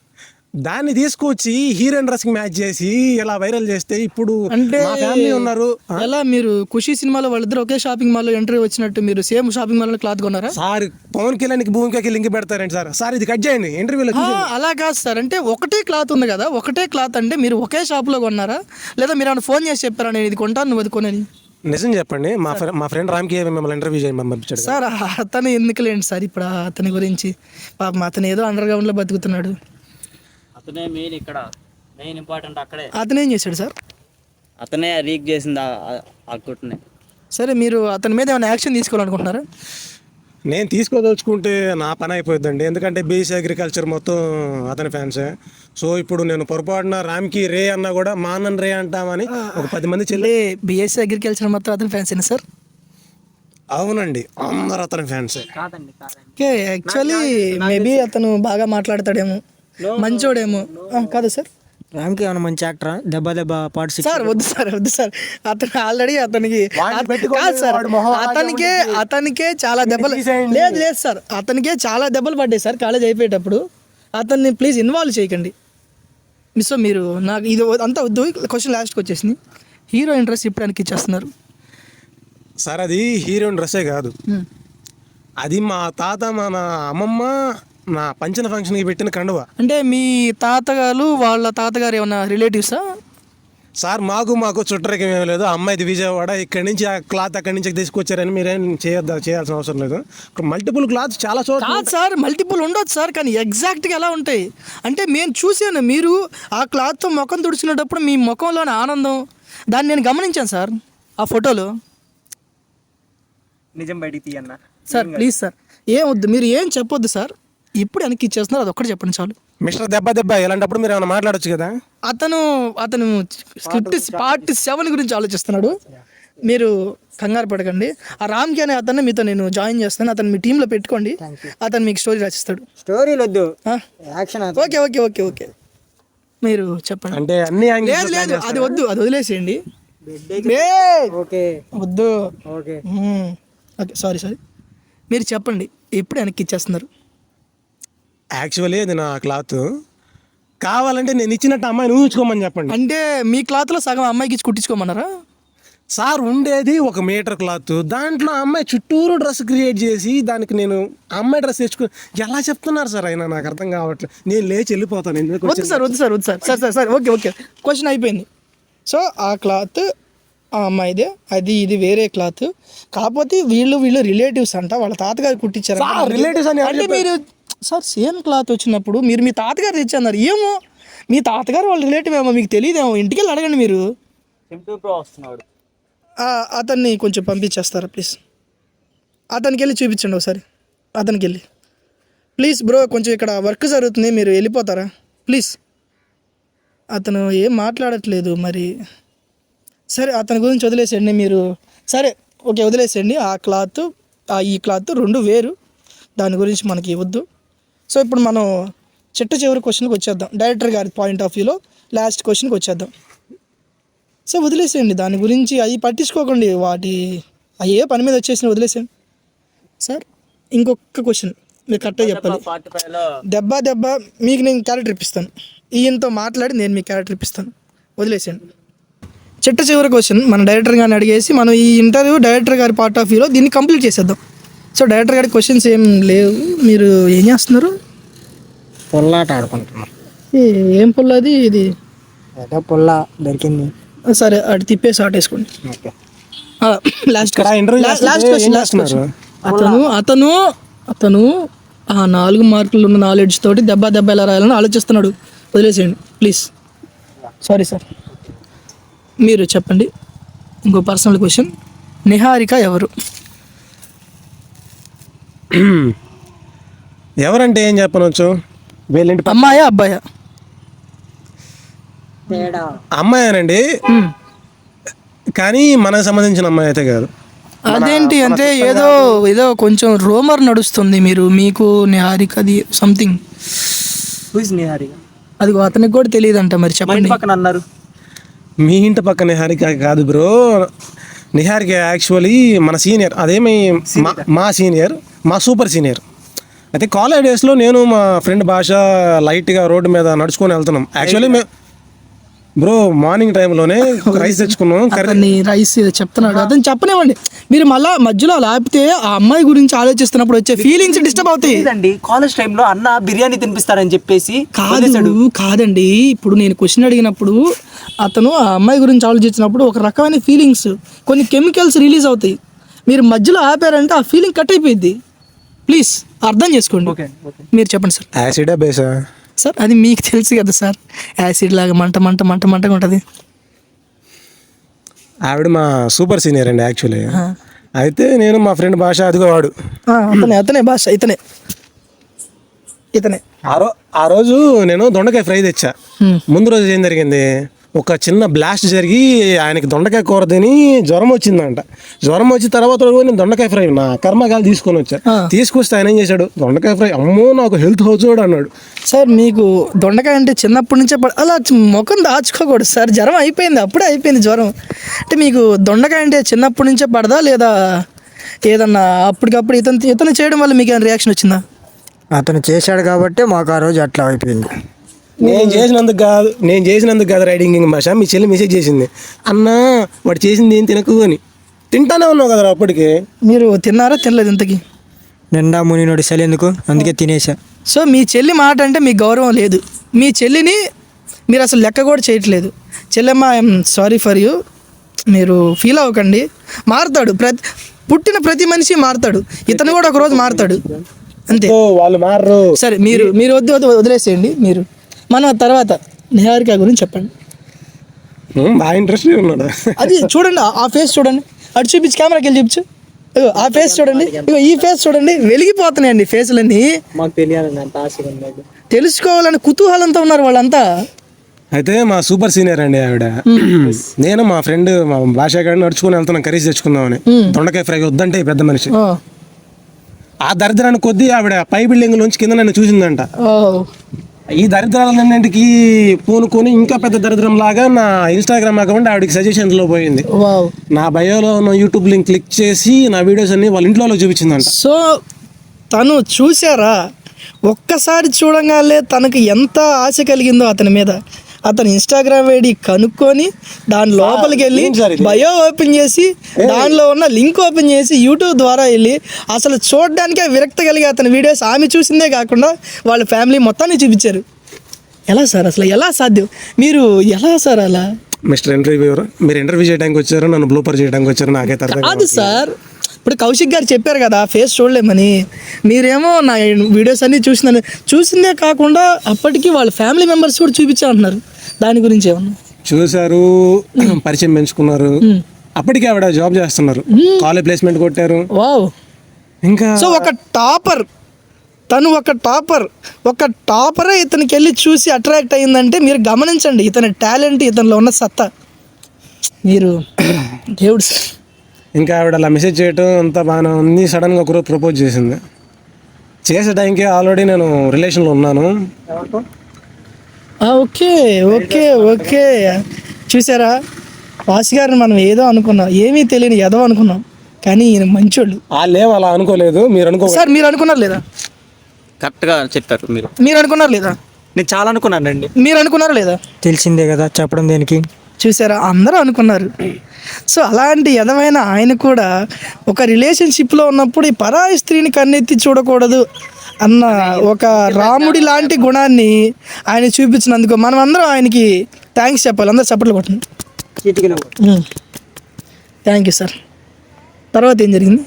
దాన్ని తీసుకొచ్చి హీరోయిన్ డ్రెస్కి మ్యాచ్ చేసి ఇలా వైరల్ చేస్తే ఇప్పుడు అంటే మా ఫ్యామిలీ ఉన్నారు. ఎలా మీరు ఖుషి సినిమాలో వాళ్ళిద్దరు ఒకే షాపింగ్ మాల్లో ఎంట్రీ వచ్చినట్టు మీరు సేమ్ షాపింగ్ మాల్లో క్లాత్ కొన్నారా సార్? పవన్ కళ్యాణ్కి భూమికకి లింక్ పెడతారండి సార్ ఇది కట్ చేయండి ఇంటర్వ్యూలో. అలా కాదు సార్, అంటే ఒకటే క్లాత్ ఉంది కదా, ఒకటే క్లాత్ అంటే మీరు ఒకే షాప్లో కొన్నారా, లేదా మీరు ఏమైనా ఫోన్ చేసి చెప్పారా నేను ఇది కొంటాను నువ్వు అది కొనని? నిజం చెప్పండి. మా ఫ్రెండ్ రామ్కి మిమ్మల్ని ఇంటర్వ్యూ చేయమని పంపించాడు సార్. అతను ఎందుకులేండి సార్ ఇప్పుడు అతని గురించి, పాపం అతను ఏదో అండర్ గ్రౌండ్లో బతుకుతున్నాడు. అతనే మెయిన్, ఇక్కడ మెయిన్ ఇంపార్టెంట్ అక్కడే. అతను ఏం చేశాడు సార్? అతనే లీక్ చేసింది ఆ కుట్ని. సరే, మీరు అతని మీద ఏమైనా యాక్షన్ తీసుకోవాలనుకుంటున్నారా? నేను తీసుకోదలుచుకుంటే నా పని అయిపోతుందండి, ఎందుకంటే బీఎస్సీ అగ్రికల్చర్ మొత్తం అతని ఫ్యాన్సే. సో ఇప్పుడు నేను పొరపాటున రామ్కి రే అన్నా కూడా మా అన్నని రే అంటామని ఒక 10 మంది చెల్లి. బీఎస్సీ అగ్రికల్చర్ మొత్తం అతని ఫ్యాన్సేనా సార్? అవునండి, అందరు అతని ఫ్యాన్సే. ఓకే, యాక్చువల్లీ మేబీ అతను బాగా మాట్లాడతాడేమో, మంచోడేమో. కాదు సార్, రామ్కి ఏమైనా మంచి యాక్టరా? దెబ్బ పార్ట్ 6 సార్ వద్దు సార్. అతను ఆల్రెడీ అతనికి కాదు సార్, అతనికే చాలా దెబ్బలు. లేదు సార్, అతనికే చాలా దెబ్బలు పడ్డాయి సార్ కాలేజ్ అయిపోయేటప్పుడు. అతన్ని ప్లీజ్ ఇన్వాల్వ్ చేయకండి. సో మీరు నాకు ఇది అంతా వద్దు. క్వశ్చన్ లాస్ట్కి వచ్చేసింది, హీరోయిన్ డ్రెస్ ఇప్పుడు ఆయనకి ఇచ్చేస్తున్నారు సార్. అది హీరోయిన్ డ్రెస్సే కాదు, అది మా తాత మన అమ్మమ్మ నా పంచన ఫంక్షన్కి పెట్టిన కండువా. అంటే మీ తాతగారు వాళ్ళ తాతగారు ఏమన్నా రిలేటివ్సా సార్? మాకు చుట్టరికం ఏమీ లేదు. అమ్మాయిది విజయవాడ, ఇక్కడి నుంచి ఆ క్లాత్ అక్కడి నుంచి తీసుకొచ్చారని మీరేం చేయాల్సిన అవసరం లేదు. మల్టిపుల్ క్లాత్ చాలా చోట్ల కాదు సార్, మల్టిపుల్ ఉండొచ్చు సార్, కానీ ఎగ్జాక్ట్గా ఎలా ఉంటాయి అంటే మేము చూసాను, మీరు ఆ క్లాత్తో ముఖం తుడిచినప్పుడు మీ ముఖంలోని ఆనందం, దాన్ని నేను గమనించాను సార్ ఆ ఫోటోలో. నిజం బయటికి తీయన్న సార్ ప్లీజ్ సార్, ఏం వద్దు, మీరు ఏం చెప్పొద్దు సార్. ఇప్పుడు వెనక్కి ఇచ్చేస్తున్నారు, అది ఒక్కటి చెప్పండి చాలు. మిస్టర్ దెబ్బ ఇలాంటప్పుడు మీరు ఏమైనా మాట్లాడొచ్చు కదా. అతను స్క్రిప్ట్ పార్ట్ 7 గురించి ఆలోచిస్తున్నాడు. మీరు కంగారు పడకండి. ఆ రామ్కి అనే అతన్ని మీతో నేను జాయిన్ చేస్తాను, అతను మీ టీంలో పెట్టుకోండి, అతను మీకు స్టోరీ రాసిస్తాడు. స్టోరీలు వద్దు, యాక్షన్. ఓకే మీరు చెప్పండి. అంటే అన్ని లేదు లేదు అది వద్దు, అది వదిలేసేయండి. ఓకే వద్దు. ఓకే ఓకే సారీ మీరు చెప్పండి, ఎప్పుడు వెనక్కి ఇచ్చేస్తున్నారు? యాక్చువల్లీ అది నా క్లాత్, కావాలంటే నేను ఇచ్చినట్టు అమ్మాయిని ఊహించుకోమని చెప్పండి. అంటే మీ క్లాత్లో సగం అమ్మాయికి ఇచ్చి కుట్టించుకోమన్నారా? సార్ ఉండేది 1 మీటర్ క్లాత్, దాంట్లో అమ్మాయి చుట్టూరు డ్రెస్ క్రియేట్ చేసి దానికి నేను అమ్మాయి డ్రెస్ తెచ్చుకో ఎలా చెప్తున్నారు సార్? అయినా నాకు అర్థం కావట్లేదు. నేను లేచి వెళ్ళిపోతాను. ఎందుకు వద్దు సార్. ఓకే క్వశ్చన్ అయిపోయింది. సో ఆ క్లాత్ ఆ అమ్మాయిదే, అది ఇది వేరే క్లాత్. కాకపోతే వీళ్ళు రిలేటివ్స్ అంట, వాళ్ళ తాతగారు కుట్టించారు. రిలేటివ్స్ అని అంటే మీరు సార్ సేమ్ క్లాత్ వచ్చినప్పుడు మీరు మీ తాతగారు తెచ్చన్నారు. ఏమో మీ తాతగారు వాళ్ళ రిలేటివ్ ఏమో మీకు తెలియదేమో, ఇంటికి వెళ్ళి అడగండి మీరు. వస్తున్నాడు, అతన్ని కొంచెం పంపించేస్తారా ప్లీజ్? అతనికి వెళ్ళి చూపించండి ఒకసారి, అతనికి వెళ్ళి ప్లీజ్. బ్రో కొంచెం ఇక్కడ వర్క్ జరుగుతుంది, మీరు వెళ్ళిపోతారా ప్లీజ్? అతను ఏం మాట్లాడట్లేదు మరి. సరే అతని గురించి వదిలేసేయండి మీరు. సరే ఓకే వదిలేసేయండి. ఆ క్లాత్ ఈ క్లాత్ 2 వేరు, దాని గురించి మనకి వద్దు. సో ఇప్పుడు మనం చివరి క్వశ్చన్కి వచ్చేద్దాం. డైరెక్టర్ గారి పాయింట్ ఆఫ్ వ్యూలో లాస్ట్ క్వశ్చన్కి వచ్చేద్దాం. సో వదిలేసేయండి దాని గురించి, అవి పట్టించుకోకండి. ఏ పని మీద వచ్చేసిన వదిలేసేయండి. సార్ ఇంకొక క్వశ్చన్ మీరు కరెక్ట్గా చెప్పాలి. దెబ్బ మీకు నేను క్యారెక్టర్ ఇప్పిస్తాను. ఈయనతో మాట్లాడి నేను మీకు క్యారెక్టర్ ఇప్పిస్తాను. వదిలేసేయండి. చివరి క్వశ్చన్ మన డైరెక్టర్ గారిని అడిగేసి మనం ఈ ఇంటర్వ్యూ డైరెక్టర్ గారి పార్ట్ ఆఫ్ వ్యూలో దీన్ని కంప్లీట్ చేసేద్దాం. సో డైరెక్టర్ గారి క్వశ్చన్స్ ఏం లేవు. మీరు ఏం చేస్తున్నారు? పొల్లాట ఆడుకుంటున్నాం. ఏం పుల్ల అది? ఇది ఏదో పొల్ల దొరికింది. సరే అటు తిప్పేసి ఆటేసుకోండి. Last question. అతను ఆ 4 మార్కులు ఉన్న నాలెడ్జ్ తోటి దెబ్బ ఎలా రాయాలని ఆలోచిస్తున్నాడు. వదిలేసేయండి ప్లీజ్. Sorry sir. మీరు చెప్పండి ఇంకో పర్సనల్ క్వశ్చన్. నిహారిక ఎవరు? ఎవరంటే ఏం చెప్పనొచ్చు? వీళ్ళింటి అమ్మాయా అబ్బాయా? అమ్మాయేనండి, కానీ మనకు సంబంధించిన అమ్మాయి అయితే కాదు. అదేంటి అంటే ఏదో కొంచెం రూమర్ నడుస్తుంది. మీకు నిహారికది సంథింగ్. అది అతనికి కూడా తెలియదంట. మరి చెప్పండి. పక్కన అన్నారు. మీ ఇంటి పక్క నిహారిక కాదు బ్రో. నిహారిక యాక్చువల్లీ మన సీనియర్. అదేమి మా సీనియర్, మా సూపర్ సీనియర్. అయితే కాలేజ్ డేస్లో నేను మా ఫ్రెండ్ భాష లైట్గా రోడ్డు మీద నడుచుకొని వెళ్తున్నాం. యాక్చువల్లీ బ్రో మార్నింగ్ టైంలోనే రైస్ తెచ్చుకున్నాం. రైస్ చెప్తున్నాడు అతను, చెప్పనివ్వండి. మీరు మళ్ళీ మధ్యలో ఆపితే ఆ అమ్మాయి గురించి ఆలోచిస్తున్నప్పుడు వచ్చే ఫీలింగ్స్ డిస్టర్బ్ అవుతాయి. కాలేజ్ టైంలో అన్న బిర్యానీ తినిపిస్తారని చెప్పేసి కాదండి. ఇప్పుడు నేను క్వశ్చన్ అడిగినప్పుడు అతను ఆ అమ్మాయి గురించి ఆలోచించినప్పుడు ఒక రకమైన ఫీలింగ్స్, కొన్ని కెమికల్స్ రిలీజ్ అవుతాయి. మీరు మధ్యలో ఆపారంటే ఆ ఫీలింగ్ కట్ అయిపోయింది. ప్లీజ్ అర్థం చేసుకోండి. మీరు చెప్పండి సార్. యాసిడా బేసా సార్? అది మీకు తెలుసు కదా సార్, యాసిడ్ లాగా మంటగా ఉంటుంది. ఆవిడ మా సూపర్ సీనియర్ అండి యాక్చువల్లీ. అయితే నేను మా ఫ్రెండ్ భాష, అదిగో వాడు అతనే భాష, ఇతనే. ఆ రోజు నేను దొండకాయ ఫ్రై తెచ్చా. ముందు రోజు ఏం జరిగింది, ఒక చిన్న బ్లాస్ట్ జరిగి ఆయనకి దొండకాయ కూర తిని జ్వరం వచ్చిందంట. జ్వరం వచ్చిన తర్వాత నేను దొండకాయ ఫ్రై నా కర్మకాయలు తీసుకొని వచ్చా. తీసుకొస్తే ఆయన ఏం చేశాడు, దొండకాయ ఫ్రై అమ్మో నాకు హెల్త్ హోచోడు అన్నాడు. సార్ మీకు దొండకాయ అంటే చిన్నప్పటి నుంచే అలా ముఖం దాచుకోకూడదు సార్. జ్వరం అయిపోయింది, అప్పుడే అయిపోయింది జ్వరం. అంటే మీకు దొండకాయ అంటే చిన్నప్పటి నుంచే పడదా, లేదా ఏదన్నా అప్పటికప్పుడు ఇతను చేయడం వల్ల మీకు ఏమైనా రియాక్షన్ వచ్చిందా? అతను చేశాడు కాబట్టి మాకు ఆ రోజు అట్లా అయిపోయింది. నేను చేసినందుకు కాదు రైడింగ్ భాష. మీ చెల్లి మెసేజ్ చేసింది, అన్న వాడు చేసింది ఏం తినకు అని. తింటానే ఉన్నావు కదా అప్పటికి. మీరు తిన్నారా తినలేదు ఇంతకి? నిండా మునినోడి చలి ఎందుకు, అందుకే తినేసా. సో మీ చెల్లి మాట అంటే మీకు గౌరవం లేదు. మీ చెల్లిని మీరు అసలు లెక్క కూడా చేయట్లేదు. చెల్లెమ్మ, ఐఎమ్ సారీ ఫర్ యూ. మీరు ఫీల్ అవ్వకండి. మారుతాడు, పుట్టిన ప్రతి మనిషి మారుతాడు. ఇతను కూడా ఒకరోజు మారుతాడు, అంతే. వాళ్ళు మారరు. సరే మీరు వదిలేసేయండి. మీరు మన తర్వాత నిహారిక గురించి చెప్పండి. బాగా ఇంట్రెస్ట్ ఉన్నాడు. అది చూడండి, ఆ ఫేస్ చూడండి. అటు చూపించి, కెమెరాకి వెళ్ళి చూపించు. ఇగో ఆ ఫేస్ చూడండి, ఇగో ఈ ఫేస్ చూడండి. వెలిగిపోతున్నాయండి ఫేసులన్నీ. మాకు తెలియాలని తెలుసుకోవాలని కుతూహలంతో ఉన్నారు వాళ్ళంతా. అయితే మా సూపర్ సీనియర్ అండి ఆవిడ. నేను మా ఫ్రెండ్ మా భాష గారిని నడుచుకుని వెళ్తున్నాం కర్రీస్ తెచ్చుకుందామని. దొండకాయ ఫ్రై వద్దంటే పెద్ద మనిషి. ఆ దరిద్రాన్ని కొద్దీ ఆవిడ పై బిల్డింగ్ నుంచి కింద నన్ను చూసిందంట. ఈ దరిద్రాలన్నింటికి పూనుకొని ఇంకా పెద్ద దరిద్రం లాగా నా ఇన్స్టాగ్రామ్ అకౌంట్ ఆవిడకి సజెషన్స్లో పోయింది. వావ్. నా బయోలో ఉన్న యూట్యూబ్ లింక్ క్లిక్ చేసి నా వీడియోస్ అన్ని వాళ్ళ ఇంట్లో చూపించిందంట. సో తను చూసారా, ఒక్కసారి చూడంగానే తనకు ఎంత ఆశ కలిగిందో అతని మీద. అతను ఇన్స్టాగ్రామ్ ఐడి కనుక్కొని దాని లోపలికి వెళ్ళి బయో ఓపెన్ చేసి దానిలో ఉన్న లింక్ ఓపెన్ చేసి యూట్యూబ్ ద్వారా వెళ్ళి అసలు చూడడానికే విరక్తి కలిగి అతని వీడియోస్ ఆమె చూసిందే కాకుండా వాళ్ళ ఫ్యామిలీ మొత్తాన్ని చూపించారు. ఎలా సార్ అసలు ఎలా సాధ్యం? మీరు ఎలా సార్ అలా? మిస్టర్ ఇంటర్వ్యూవర్, మీరు ఇంటర్వ్యూ చేయడానికి వచ్చారు, నన్ను బ్లూపర్ చేయడానికి వచ్చారు, నాకే అర్థం కాదు సార్. ఇప్పుడు కౌశిక్ గారు చెప్పారు కదా ఫేస్ చూడలేమని, మీరేమో నా వీడియోస్ అన్నీ చూసిందే కాకుండా అప్పటికి వాళ్ళ ఫ్యామిలీ మెంబర్స్ కూడా చూపించామంటున్నారు. దాని గురించి ఏమన్నా చూశారు, పరిచయం పెంచుకున్నారు, అప్పటికే ఆవిడ జాబ్ చేస్తున్నారు, కాలేజ్ ప్లేస్మెంట్ కొట్టారు. వావ్. ఇంకా సో ఒక టాపర్, తను ఒక టాపరే ఇతనికి వెళ్ళి చూసి అట్రాక్ట్ అయ్యిందంటే మీరు గమనించండి ఇతని టాలెంట్, ఇతనిలో ఉన్న సత్తా. మీరు దేవుడు సార్. ఇంకా ఆవిడ అలా మెసేజ్ చేయటం అంతా బాగానే ఉంది. సడన్గా ఒకరోజు ప్రపోజ్ చేసింది. చేసే టైంకి ఆల్రెడీ నేను రిలేషన్లో ఉన్నాను. Okay okay okay. చూసారా వాసు గారిని మనం ఏదో అనుకున్నాం, ఏమీ తెలియని ఏదో అనుకున్నాం, కానీ ఈయన మంచోళ్ళు. వాళ్ళేం అలా అనుకోలేదు, మీరు అనుకో సార్. మీరు అనుకున్నారు లేదా? కరెక్ట్గా చెప్పారు మీరు. మీరు అనుకున్నారు లేదా? నేను చాలా అనుకున్నానండి. మీరు అనుకున్నారా లేదా? తెలిసిందే కదా చెప్పడం దేనికి. చూసారా, అందరూ అనుకున్నారు. సో అలాంటి ఎదవైన ఆయన కూడా ఒక రిలేషన్షిప్లో ఉన్నప్పుడు ఈ పరాయి స్త్రీని కన్నెత్తి చూడకూడదు అన్న ఒక రాముడి లాంటి గుణాన్ని ఆయన చూపించినందుకు మనం అందరం ఆయనకి థ్యాంక్స్ చెప్పాలి. అందరూ చప్పట్లు కొట్టండి. Thank you sir. తర్వాత ఏం జరిగింది?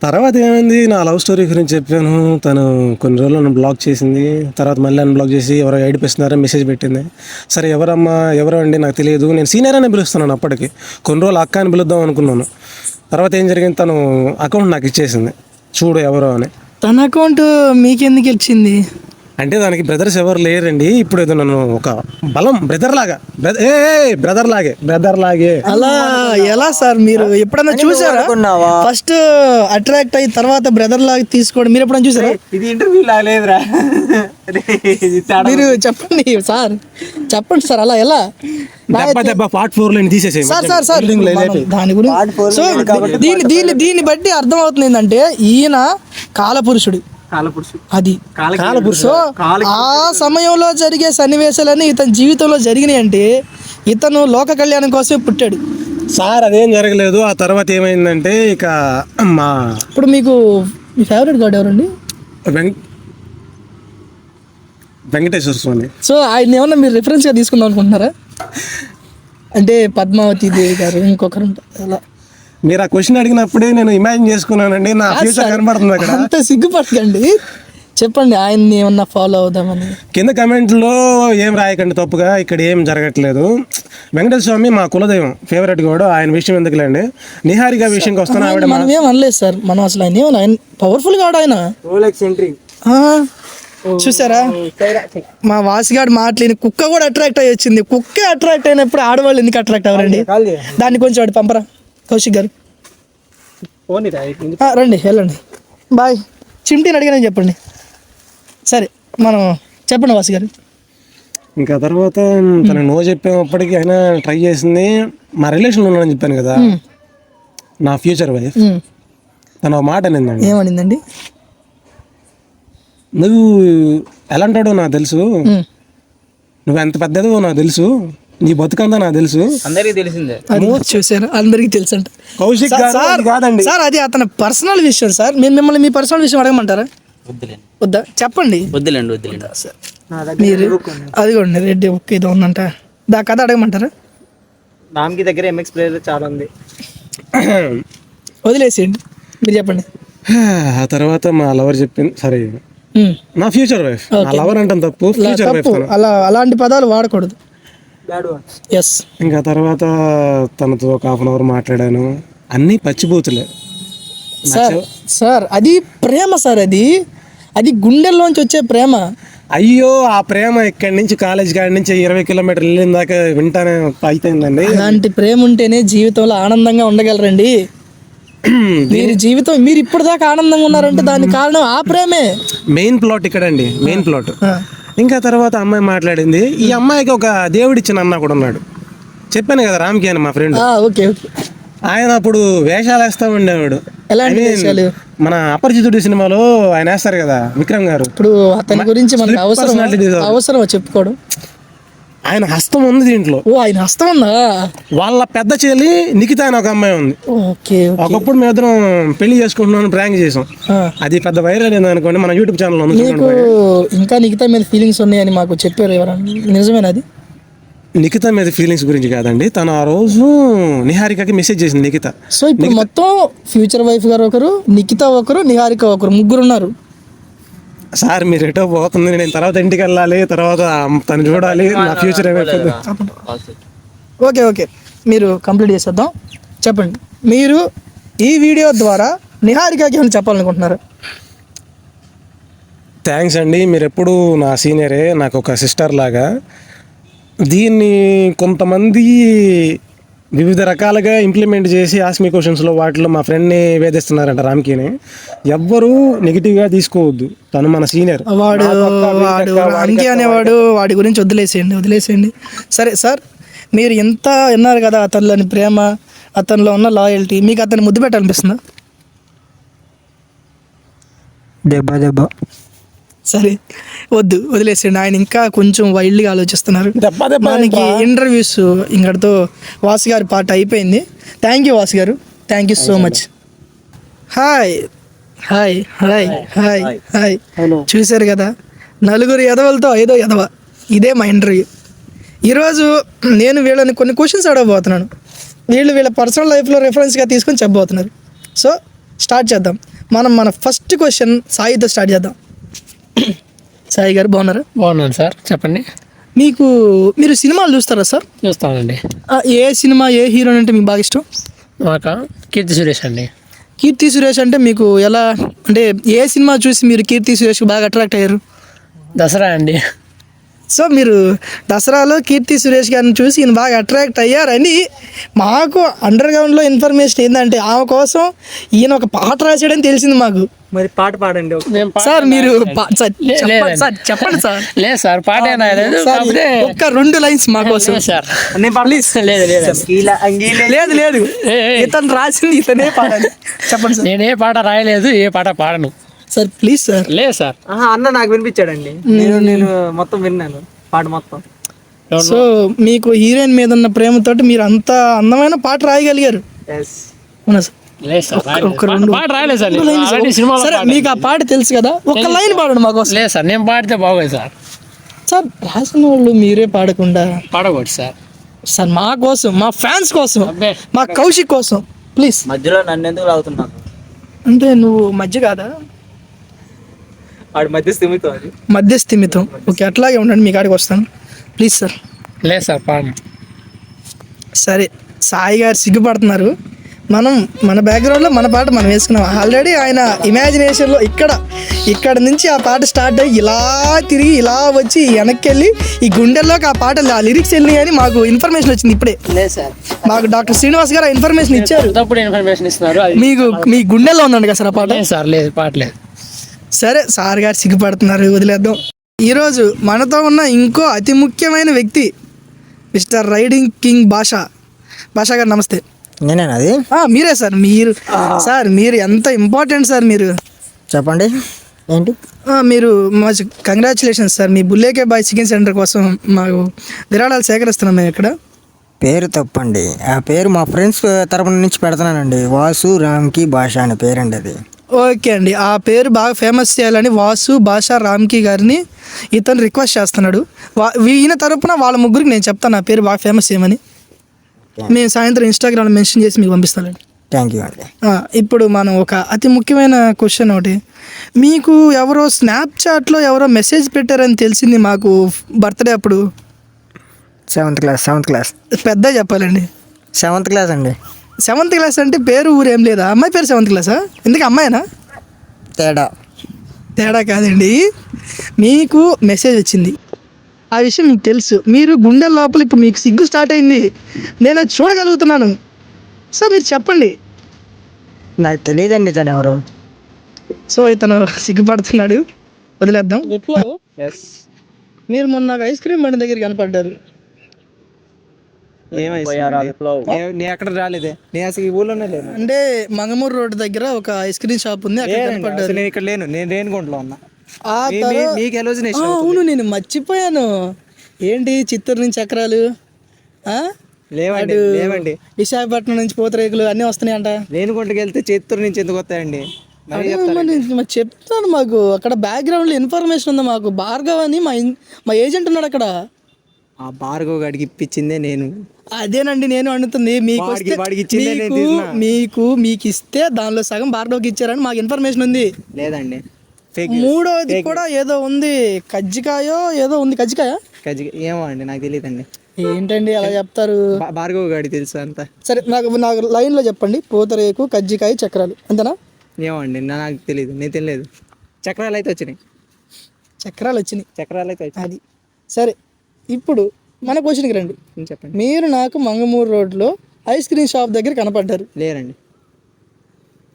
తర్వాత ఏమైంది, నా లవ్ స్టోరీ గురించి చెప్పాను. తను కొన్ని రోజులు నన్ను బ్లాక్ చేసింది. తర్వాత మళ్ళీ నన్ను బ్లాక్ చేసి ఎవరో ఏడిపిస్తున్నారని మెసేజ్ పెట్టింది. సరే ఎవరమ్మా ఎవరో అండి నాకు తెలియదు, నేను సీనియర్ అనే పిలుస్తున్నాను. అప్పటికి కొన్ని రోజులు అక్క అని పిలుద్దాం అనుకున్నాను. తర్వాత ఏం జరిగింది, తను అకౌంట్ నాకు ఇచ్చేసింది, చూడు ఎవరో అని. తన అకౌంట్ మీకెందుకు ఇచ్చింది? అంటే దానికి బ్రదర్స్ ఎవరు లేరండి. ఇప్పుడు ఏదో నన్ను ఒక బలం బ్రదర్ లాగే అలా ఎలా సార్? మీరు ఎప్పుడన్నా చూసారా? ఫస్ట్ అట్రాక్ట్ అయ్యి తర్వాత బ్రదర్ లాగా తీసుకోండి. మీరు ఎప్పుడన్నా చూసారా? ఇది ఇంటర్వ్యూ లాగలేదురా. మీరు చెప్పండి సార్, చెప్పండి సార్. అలా ఎలా? పార్ట్ 4 లో తీసేసేయి సార్ దాని గురించి. సో దీన్ని బట్టి అర్థం అవుతుంది ఏంటంటే ఈయన కాలపురుషుడు. అది సో ఆ సమయంలో జరిగే సన్నివేశాలన్నీ ఇతని జీవితంలో జరిగినాయి అంటే ఇతను లోక కళ్యాణం కోసమే పుట్టాడు సార్. అదేం జరగలేదు. ఆ తర్వాత ఏమైందంటే ఇక మా ఇప్పుడు మీకు మీ ఫేవరెట్ గాడ్ ఎవరండి? వెంకటేశ్వర స్వామి. సో ఆయన ఏమన్నా మీరు రిఫరెన్స్గా తీసుకుందాం అనుకుంటున్నారా? అంటే పద్మావతి దేవి గారు ఇంకొకరు ఉంటారు అలా. మీరు ఆ క్వశ్చన్ అడిగినప్పుడే నేను ఇమాజిన్ చేసుకున్నానండి, నా ఫ్యూచర్ కనబడుతుంది అక్కడ. అంత సిగ్గుపడకండి, చెప్పండి ఆయన్ని ఏమన్నా ఫాలో అవుదామని. కింద కమెంట్లో ఏం రాయకండి తప్పుగా, ఇక్కడ ఏం జరగట్లేదు. వెంకటేశ్వర స్వామి మా కులదైవం, ఫేవరెట్ కూడా. ఆయన విషయం ఎందుకులేండి. నిహారిక విషయంకి వస్తాను. ఆవిడ మనం ఏం అనలేదు సార్, మనం అసలు ఆయన పవర్ఫుల్ గాడు ఆయన. చూసారా మా వాసిగాడు మాట్లాడిన కుక్క కూడా అట్రాక్ట్ అయ్యి వచ్చింది. కుక్కే అట్రాక్ట్ అయినప్పుడు ఆడవాళ్ళు ఎందుకు అట్రాక్ట్ అవ్వరండి? దాన్ని కొంచెం వాడు పంపరా కౌశిక్ గారు. రండి వెళ్ళండి, బాయ్. చిమ్టీని అడిగానని చెప్పండి. సరే మనం చెప్పండి వాసు గారు. ఇంకా తర్వాత తను నో చెప్పేప్పటికీ అయినా ట్రై చేసింది. మా రిలేషన్లో ఉన్నానని చెప్పాను కదా, నా ఫ్యూచర్ వైఫ్. తను ఒక మాట అనిందండి. ఏమనిందండి? నువ్వు ఎలాంటాడో నాకు తెలుసు, నువ్వు ఎంత పెద్దదో నాకు తెలుసు, నీ బతుకంతా నాకు తెలుసు. అందరికీ తెలిసిందే. చూసారా, అందరికీ తెలుసు అంట. కౌశిక్ కాదండి సార్, అది అతని పర్సనల్ విషయం సార్. మేము మిమ్మల్ని మీ పర్సనల్ విషయం అడగమంటారా? వద్దా చెప్పండి. వద్దులేండి. మీరు అదిగోండి రెడ్డి ఒక్క ఇది ఉందంట, దా కథ అడగమంటారా? నామకి దగ్గర ఎంఎక్స్ ప్లేయర్ చాలా ఉంది, వదిలేసేయండి, మీరు చెప్పండి. ఆ తర్వాత మా లవర్ చెప్పింది, సరే నా ఫ్యూచర్ వైఫ్. నా లవర్ అంటే తప్పు, ఫ్యూచర్ వైఫ్. అలాంటి పదాలు వాడకూడదు. ఎస్. ఇంకా తర్వాత తనతో ఒక 1/2 అవర్ మాట్లాడాను. అన్నీ పచ్చిబూతులే సార్. అది ప్రేమ సార్, అది గుండెల్లోంచి వచ్చే ప్రేమ. అయ్యో ఆ ప్రేమ ఇక్కడి నుంచి కాలేజ్ కాడి నుంచి 20 కిలోమీటర్లు వెళ్ళిన దాకా వింటానే అయిపోయిందండి. అలాంటి ప్రేమ ఉంటేనే జీవితంలో ఆనందంగా ఉండగలరండి. మీరు జీవితం మీరు ఇప్పుడు దాకా ఆనందంగా ఉన్నారంటే దానికి కారణం ఆ ప్రేమే. మెయిన్ ప్లాట్ ఇక్కడ అండి, మెయిన్ ప్లాట్. ఇంకా తర్వాత అమ్మాయి మాట్లాడింది. ఈ అమ్మాయికి ఒక దేవుడిచ్చిన అన్న కూడా ఉన్నాడు. చెప్పాను కదా రామ్కి అని మా ఫ్రెండ్. Okay okay. ఆయన అప్పుడు వేషాలు వేస్తా ఉండేవాడు. ఎలాంటి వేషాలు? మన అపరిచితుడు సినిమాలో ఆయన వేస్తారు కదా విక్రమ్ గారు. ఇప్పుడు అతని గురించి మనకు అవసరం చెప్పుకోవడం. ఆయన హస్తం ఉంది దీంట్లో. ఓ, ఆయన హస్తం ఉందా? వాళ్ళ పెద్ద చెల్లి నిఖిత అని ఒక అమ్మాయి ఉంది. ఓకే. ఒకప్పుడు మేము ఇద్దరం పెళ్లి చేసుకుంటున్నాను ప్రాంక్ చేసాం. అది పెద్ద వైరల్ అయింది అనుకోండి మన యూట్యూబ్ ఛానల్. మీకు ఇంకా నిఖిత మీద ఫీలింగ్స్ ఉన్నాయని మాకు చెప్పారు ఎవరన్నా, నిజమేనా అది? నిఖిత మీద ఫీలింగ్స్ గురించి కాదండి, తను ఆ రోజు నిహారికకి మెసేజ్ చేసింది నిఖిత. సో ఇప్పుడు మొత్తం ఫ్యూచర్ వైఫ్ గారు ఒకరు, నిఖిత ఒకరు, నిహారిక ఒకరు, ముగ్గురు ఉన్నారు. సార్ మీరు ఎటో పోతుంది, నేను తర్వాత ఇంటికి వెళ్ళాలి, తర్వాత తను చూడాలి, నా ఫ్యూచర్ ఏమైపోతుంది. ఓకే ఓకే, మీరు కంప్లీట్ చేసేద్దాం. చెప్పండి, మీరు ఈ వీడియో ద్వారా నిహారికకి ఏమైనా చెప్పాలనుకుంటున్నారు? థ్యాంక్స్ అండి, మీరు ఎప్పుడు నా సీనియరే, నాకు ఒక సిస్టర్ లాగా. దీన్ని కొంతమంది వివిధ రకాలుగా ఇంప్లిమెంట్ చేసి ఆస్మీ క్వశ్చన్స్లో వాటిలో మా ఫ్రెండ్ని వేధిస్తున్నారంట రామ్కీని. ఎవ్వరూ నెగిటివ్గా తీసుకోవద్దు, తను మన సీనియర్. వాడు రామ్కీ అనేవాడు, వాడి గురించి వదిలేసేయండి. సరే సార్, మీరు ఎంత విన్నారు కదా అతనిలోని ప్రేమ, అతనిలో ఉన్న లాయల్టీ, మీకు అతన్ని ముద్దు పెట్టాలనిపిస్తుందా? దెబ్బ సరే వదిలేసేయండి. ఆయన ఇంకా కొంచెం వైల్డ్గా ఆలోచిస్తున్నారు. మనకి ఇంటర్వ్యూస్ ఇంకటితో వాసు గారి పాట అయిపోయింది. థ్యాంక్ యూ వాసు గారు, thank you so much. Hi hi hi hi hi. చూశారు కదా, నలుగురు ఎదవలతో 5వ ఎదవ. ఇదే మా ఇంటర్వ్యూ. ఈరోజు నేను వీళ్ళని కొన్ని క్వశ్చన్స్ అడగబోతున్నాను. వీళ్ళ పర్సనల్ లైఫ్లో రెఫరెన్స్గా తీసుకొని చెప్పబోతున్నారు. సో స్టార్ట్ చేద్దాం. మన ఫస్ట్ క్వశ్చన్ సాయితో స్టార్ట్ చేద్దాం. సాయి గారు బాగున్నారా? బాగున్నాను సార్, చెప్పండి. మీరు సినిమాలు చూస్తారా సార్? చూస్తానండి. ఏ సినిమా, ఏ హీరోయిన్ అంటే మీకు బాగా ఇష్టం? మాకు కీర్తి సురేష్ అండి. కీర్తి సురేష్ అంటే మీకు ఎలా, అంటే ఏ సినిమా చూసి మీరు కీర్తి సురేష్కి బాగా అట్రాక్ట్ అయ్యారు? దసరా అండి. సో మీరు దసరాలో కీర్తి సురేష్ గారిని చూసి ఈయన బాగా అట్రాక్ట్ అయ్యారని మాకు అండర్ గ్రౌండ్లో ఇన్ఫర్మేషన్ ఏంటంటే ఆమె కోసం ఈయన ఒక పాట రాశాడని తెలిసింది మాకు. మరి పాట పాడండి సార్. మీరు చెప్పండి సార్. లేదు సార్, పాట ఒక్క 2 లైన్స్ మా కోసం సార్. లేదు, ఇతను రాసింది ఇతనే పాడాలి. చెప్పండి సార్. నేను ఏ పాట రాయలేదు, ఏ పాట పాడను సార్, ప్లీజ్ సార్. లేదు సార్. అన్న నాకు వినిపించాడండి, నేను మొత్తం విన్నాను పాట మొత్తం. సో మీకు హీరోయిన్ మీద ఉన్న ప్రేమతోటి మీరు అంత అందమైన పాట రాయగలిగారు. అవునా సార్? సరే, మీకు ఆ పాట తెలుసు కదా, ఒక లైన్ పాడండి మాకు. లేదు సార్, నేను పాడితే బాగోదు సార్. సార్ రాసిన వాళ్ళు మీరే పాడకుండా పాడకూడదు సార్. సార్ మా కోసం, మా ఫ్యాన్స్ కోసం, మా కౌశిక్ కోసం ప్లీజ్. మధ్యలో నన్ను ఎందుకు లాగుతున్నాను? అంటే నువ్వు మధ్య కాదా? మధ్యస్థిమితం. ఓకే, అట్లాగే ఉండండి, మీ కాడికి వస్తాను ప్లీజ్ సార్. లేదు సార్, పాడను. సరే, సాయి గారు సిగ్గుపడుతున్నారు. మన బ్యాక్గ్రౌండ్లో మన పాట మనం వేసుకున్నాం ఆల్రెడీ. ఆయన ఇమాజినేషన్లో ఇక్కడ నుంచి ఆ పాట స్టార్ట్ అయ్యి ఇలా తిరిగి ఇలా వచ్చి వెనక్కి వెళ్ళి ఈ గుండెల్లోకి ఆ పాట లిరిక్స్ వెళ్ళినాయి అని మాకు ఇన్ఫర్మేషన్ వచ్చింది ఇప్పుడే. లేదు సార్, మాకు డాక్టర్ శ్రీనివాస్ గారు ఇన్ఫర్మేషన్ ఇచ్చారు. ఇన్ఫర్మేషన్ ఇస్తున్నారు. మీ గుండెల్లో ఉందండి కదా సార్ ఆ పాట? సార్ లేదు, పాట లేదు. సరే, సార్ గారు సిగ్గుపడుతున్నారు, వదిలేద్దాం. ఈరోజు మనతో ఉన్న ఇంకో అతి ముఖ్యమైన వ్యక్తి మిస్టర్ రైడింగ్ కింగ్ భాషా గారు, నమస్తే. నేనేనా అది? మీరే సార్. మీరు ఎంత ఇంపార్టెంట్ సార్. మీరు చెప్పండి ఏంటి? మీరు కంగ్రాచులేషన్స్ సార్. మీ బుల్లేకే బాయ్ చికెన్ సెంటర్ కోసం మాకు విరాళాలు సేకరిస్తున్నాం మేము ఇక్కడ. పేరు తప్పండి, ఆ పేరు మా ఫ్రెండ్స్ తరపున నుంచి పెడుతున్నానండి. వాసు రామ్కి భాష అనే పేరండి అది. ఓకే అండి, ఆ పేరు బాగా ఫేమస్ చేయాలని వాసు భాష రామ్కి గారిని ఇతను రిక్వెస్ట్ చేస్తున్నాడు. ఈయన తరపున వాళ్ళ ముగ్గురికి నేను చెప్తాను నా పేరు బాగా ఫేమస్ చేయమని. మేము సాయంత్రం ఇన్స్టాగ్రామ్లో మెన్షన్ చేసి మీకు పంపిస్తానండి. థ్యాంక్ యూ అండి. ఇప్పుడు మనం ఒక అతి ముఖ్యమైన క్వశ్చన్ ఒకటి. మీకు ఎవరో స్నాప్చాట్లో ఎవరో మెసేజ్ పెట్టారని తెలిసింది మాకు బర్త్డే అప్పుడు. Seventh class. పెద్ద చెప్పాలండి. 7th క్లాస్ అండి. 7th క్లాస్ అంటే పేరు ఊరేం లేదా? అమ్మాయి పేరు 7th క్లాసా? ఎందుకు అమ్మాయినా? తేడా కాదండి, మీకు మెసేజ్ వచ్చింది, ఆ విషయం మీకు తెలుసు. మీరు గుండె లోపల ఇప్పుడు మీకు సిగ్గు స్టార్ట్ అయింది, నేను అది చూడగలుగుతున్నాను. సో మీరు చెప్పండి. నాకు తెలియదండి తను ఎవరు. సో ఇతను సిగ్గుపడుతున్నాడు, వదిలేద్దాం. మీరు మొన్న ఐస్ క్రీమ్ బండి దగ్గర కనపడ్డారు. నేను ఎక్కడ రాలేదే, నేను అసలు ఈ ఊళ్ళోనే లేను. అంటే మంగమూరు రోడ్ దగ్గర ఒక ఐస్ క్రీమ్ షాప్ ఉంది, అక్కడ కనపడ్డారు. నేను ఇక్కడ లేను, నేను రేణిగుంటలో ఉన్నా. ఆ తర్వాత మీకు ఎలోజినేషన్ అవును, నేను మర్చిపోయాను. ఏంటి చిత్తూరు నుంచి చక్రాలు, లేవండి. విశాఖపట్నం నుంచి పూతరేకులు అన్నీ వస్తున్నాయంట. రేణిగుంటకి వెళ్తే చిత్తూరు నుంచి ఎందుకు వస్తాయండి? మరి చెప్తాను, మాకు అక్కడ బ్యాక్గ్రౌండ్ లో ఇన్ఫర్మేషన్ ఉంది. మాకు భార్గవ్ అని మా ఏజెంట్ ఉన్నాడు అక్కడ. ఆ భార్గవ్ గడికి ఇప్పించిందే నేను. అదేనండి నేను అడుగుతుంది. మీకు ఇస్తే దానిలో సగం భార్గవ్కి ఇచ్చారని మాకు ఇన్ఫర్మేషన్ ఉంది. లేదండి, మూడోది కూడా ఏదో ఉంది, కజ్జికాయో ఏదో ఉంది. కజ్జికాయ ఏమో అండి, నాకు తెలియదండి. ఏంటండి అలా చెప్తారు? భార్గవ్ గాడి తెలుసు అంతా. సరే, నాకు లైన్లో చెప్పండి. పూతరేకు, కజ్జికాయ, చక్రాలు, అంతేనా? ఏమో అండి, నాకు తెలియదు, నేను తెలియదు. చక్రాలు అయితే వచ్చినాయి. చక్రాలు వచ్చినాయి. అది సరే, ఇప్పుడు మన క్వశ్చన్కి రండి. చెప్పండి. మీరు నాకు మంగమూరు రోడ్లో ఐస్ క్రీమ్ షాప్ దగ్గర కనపడ్డారు. లేరండి,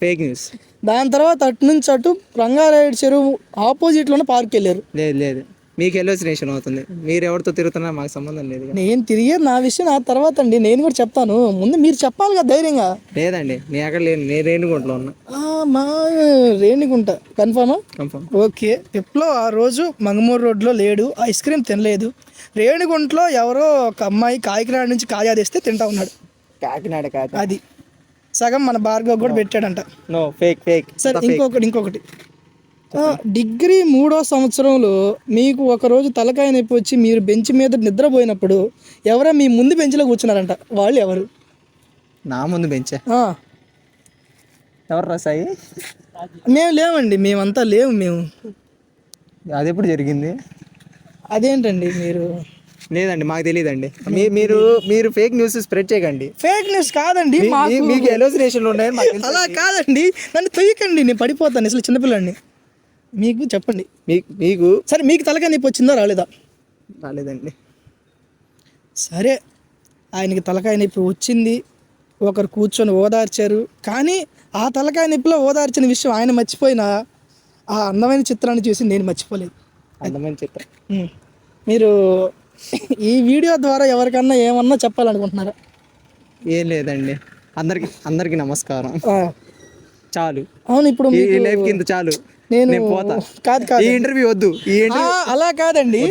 ఫేక్ న్యూస్. దాని తర్వాత అటు నుంచి అటు రంగారెడ్డి చెరువు ఆపోజిట్లోనే పార్క్ వెళ్ళారు. లేదు, మీకు ఎలోసినేషన్ అవుతుంది. మీరు ఎవరితో తిరుగుతున్నా మాకు సంబంధం లేదు. నేను తిరిగే నా విషయం నా తర్వాత అండి, నేను కూడా చెప్తాను. ముందు మీరు చెప్పాలి కదా ధైర్యంగా. లేదండి, నేను అక్కడ లేను, నేను రేణిగుంటలో ఉన్నా. మా రేణిగుంట కన్ఫర్మా? కన్ఫర్మ్. ఓకే. ఎప్పుడో ఆ రోజు మంగమూరు రోడ్లో లేడు, ఐస్ క్రీమ్ తినలేదు. రేణిగుంటలో ఎవరో ఒక అమ్మాయి కాకినాడ నుంచి కాజా తెస్తే తింటా ఉన్నాడు. కాకినాడ కాదు అది, సగం మన భార్గవ్ కూడా పెట్టాడంట. No, fake. సరే, ఇంకొకటి డిగ్రీ 3వ సంవత్సరంలో మీకు ఒకరోజు తలకాయ నొప్పి వచ్చి మీరు బెంచ్ మీద నిద్రపోయినప్పుడు ఎవరో మీ ముందు బెంచ్లో కూర్చున్నారంట. వాళ్ళు ఎవరు? నా ముందు బెంచ్ ఎవరు రాసాయి? మేము లేవండి, మేమంతా లేవు. అది ఎప్పుడు జరిగింది? అదేంటండి మీరు? లేదండి, మాకు తెలియదండి. మీరు ఫేక్ న్యూస్ స్ప్రెడ్ చేయకండి. ఫేక్ న్యూస్ కాదండి, మీకు ఎలోసినేషన్లు ఉన్నాయని. అలా కాదండి, నన్ను తొయ్యకండి, నేను పడిపోతాను. అసలు చిన్నపిల్లండి. మీకు చెప్పండి. మీకు సరే, మీకు తలకాయ నొప్పి వచ్చిందా రాలేదా? రాలేదండి. సరే, ఆయనకి తలకాయ నొప్పి వచ్చింది, ఒకరు కూర్చొని ఓదార్చారు. కానీ ఆ తలకాయ నొప్పిలో ఓదార్చిన విషయం ఆయన మర్చిపోయినా ఆ అందమైన చిత్రాన్ని చూసి నేను మర్చిపోలేదు. అందమైన చిత్రం. మీరు ఈ వీడియో ద్వారా ఎవరికన్నా ఏమన్నా చెప్పాలనుకుంటున్నారా? ఏం లేదండి, అందరికి నమస్కారం. చాలు. అవును, ఇప్పుడు లైఫ్ కింద చాలు. నేను కాదు ఈ ఇంటర్వ్యూ వద్దు. అలా కాదండి,